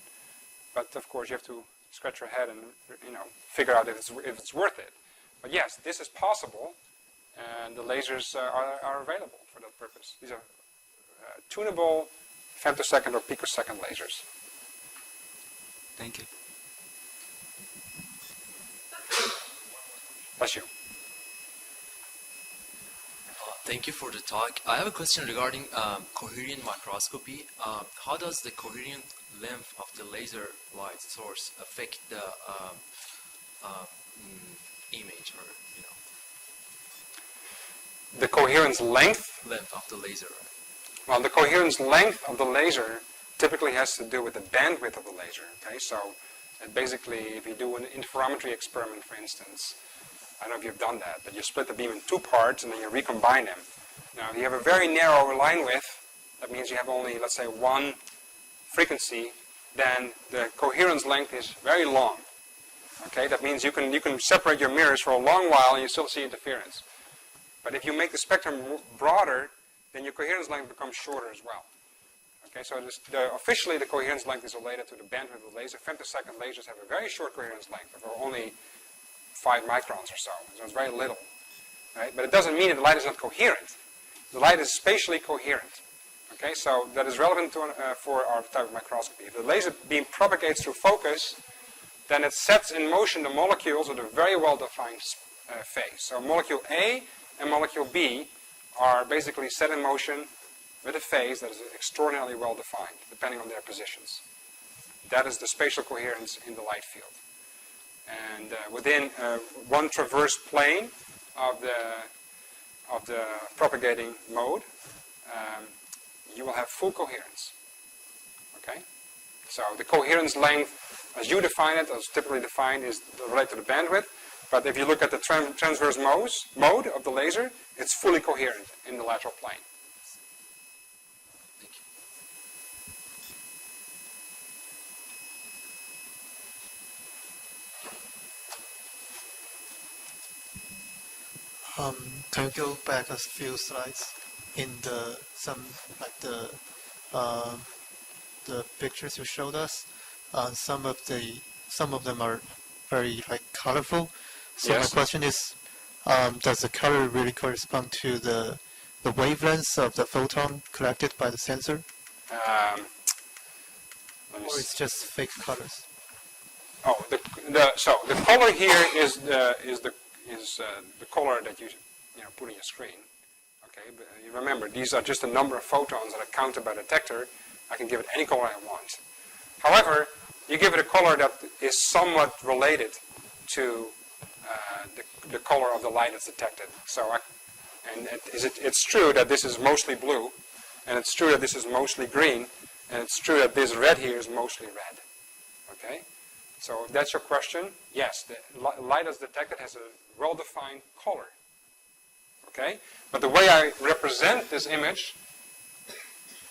but of course you have to scratch your head and figure out if it's worth it. But yes, this is possible, and the lasers are available for that purpose. These are tunable femtosecond or picosecond lasers. Thank you. Bless you. Thank you for the talk. I have a question regarding coherent microscopy. How does the coherent length of the laser light source affect the image, or The coherence length? Length of the laser. Well, the coherence length of the laser typically has to do with the bandwidth of the laser. Okay, so basically, if you do an interferometry experiment, for instance, I don't know if you've done that, but you split the beam in two parts and then you recombine them. Now, if you have a very narrow line width, that means you have only, let's say, one frequency, then the coherence length is very long. Okay, that means you can separate your mirrors for a long while and you still see interference. But if you make the spectrum broader, then your coherence length becomes shorter as well. Okay, so officially the coherence length is related to the bandwidth of the laser. Femtosecond lasers have a very short coherence length of only 5 microns or so. So it's very little. Right? But it doesn't mean that the light is not coherent. The light is spatially coherent. Okay, so that is relevant for our type of microscopy. If the laser beam propagates through focus, then it sets in motion the molecules at a very well-defined phase. So molecule A and molecule B are basically set in motion with a phase that is extraordinarily well-defined, depending on their positions. That is the spatial coherence in the light field. And within one traverse plane of the propagating mode, you will have full coherence. Okay? So the coherence length, as you define it, as typically defined, is related to the bandwidth. But if you look at the transverse mode of the laser, it's fully coherent in the lateral plane. Thank you. Can you go back a few slides in the pictures you showed us? Some of them are very colorful. So Yes. my question is, does the color really correspond to the wavelengths of the photon collected by the sensor, or it's just fake colors? Oh, so the color here is the color that you put on your screen. Okay, but you remember these are just a number of photons that are counted by the detector. I can give it any color I want. However, you give it a color that is somewhat related to the color of the light that's detected. So, it's true that this is mostly blue, and it's true that this is mostly green, and it's true that this red here is mostly red. Okay, so that's your question. Yes, the light that's detected has a well-defined color. Okay, but the way I represent this image,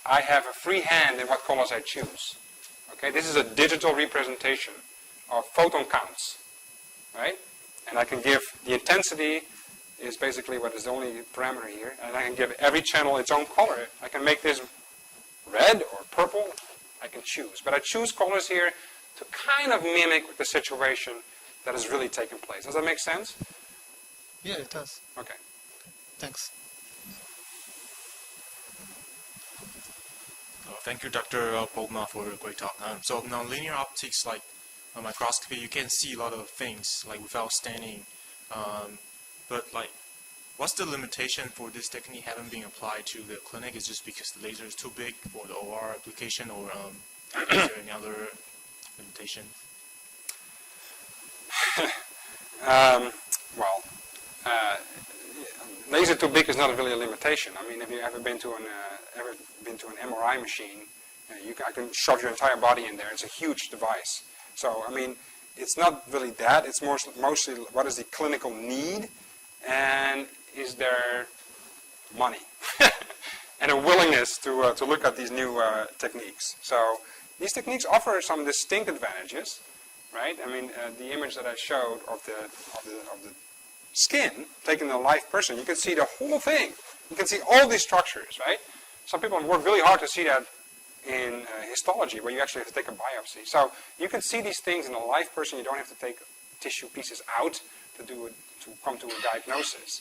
I have a free hand in what colors I choose. Okay, this is a digital representation of photon counts, right? And I can give the intensity is basically what is the only parameter here, and I can give every channel its own color. I can make this red or purple. I can choose, but I choose colors here to kind of mimic the situation that has really taken place. Does that make sense? Yeah, it does. Okay. Thanks. Thank you, Dr. Bogma, for a great talk. So nonlinear optics, like microscopy, you can see a lot of things like without staining. But what's the limitation for this technique having been applied to the clinic? Is just because the laser is too big for the OR application, or is there any other limitation? Laser too big is not really a limitation. I mean, if you ever been to an MRI machine, I can shove your entire body in there. It's a huge device. So, I mean, it's not really that. It's mostly what is the clinical need, and is there money and a willingness to look at these new techniques. So, these techniques offer some distinct advantages, right? I mean, the image that I showed of the skin taken in a live person, you can see the whole thing. You can see all these structures, right? Some people have worked really hard to see that in histology, where you actually have to take a biopsy. So you can see these things in a live person. You don't have to take tissue pieces out to come to a diagnosis.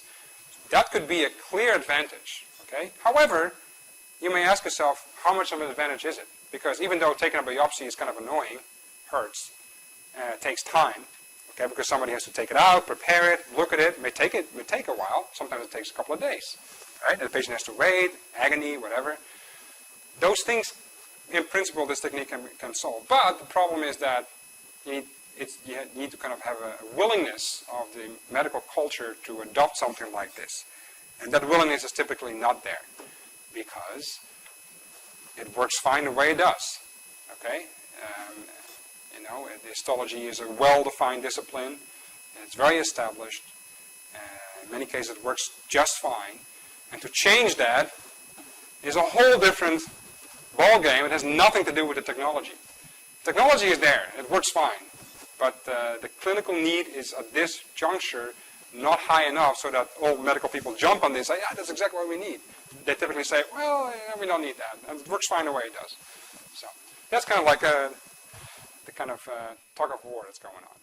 That could be a clear advantage. Okay. However, you may ask yourself, how much of an advantage is it? Because even though taking a biopsy is kind of annoying, hurts, takes time. Okay, because somebody has to take it out, prepare it, look at it. It may take a while. Sometimes it takes a couple of days. Right? And the patient has to wait, agony, whatever. Those things, in principle, this technique can solve. But the problem is that you need to kind of have a willingness of the medical culture to adopt something like this. And that willingness is typically not there, because it works fine the way it does. Okay? Histology is a well-defined discipline. It's very established. In many cases, it works just fine. And to change that is a whole different ballgame. It has nothing to do with the technology. Technology is there. It works fine. But the clinical need is, at this juncture, not high enough so that all medical people jump on this and say, yeah, that's exactly what we need. They typically say, well, yeah, we don't need that. And it works fine the way it does. So that's kind of like the kind of tug of war that's going on.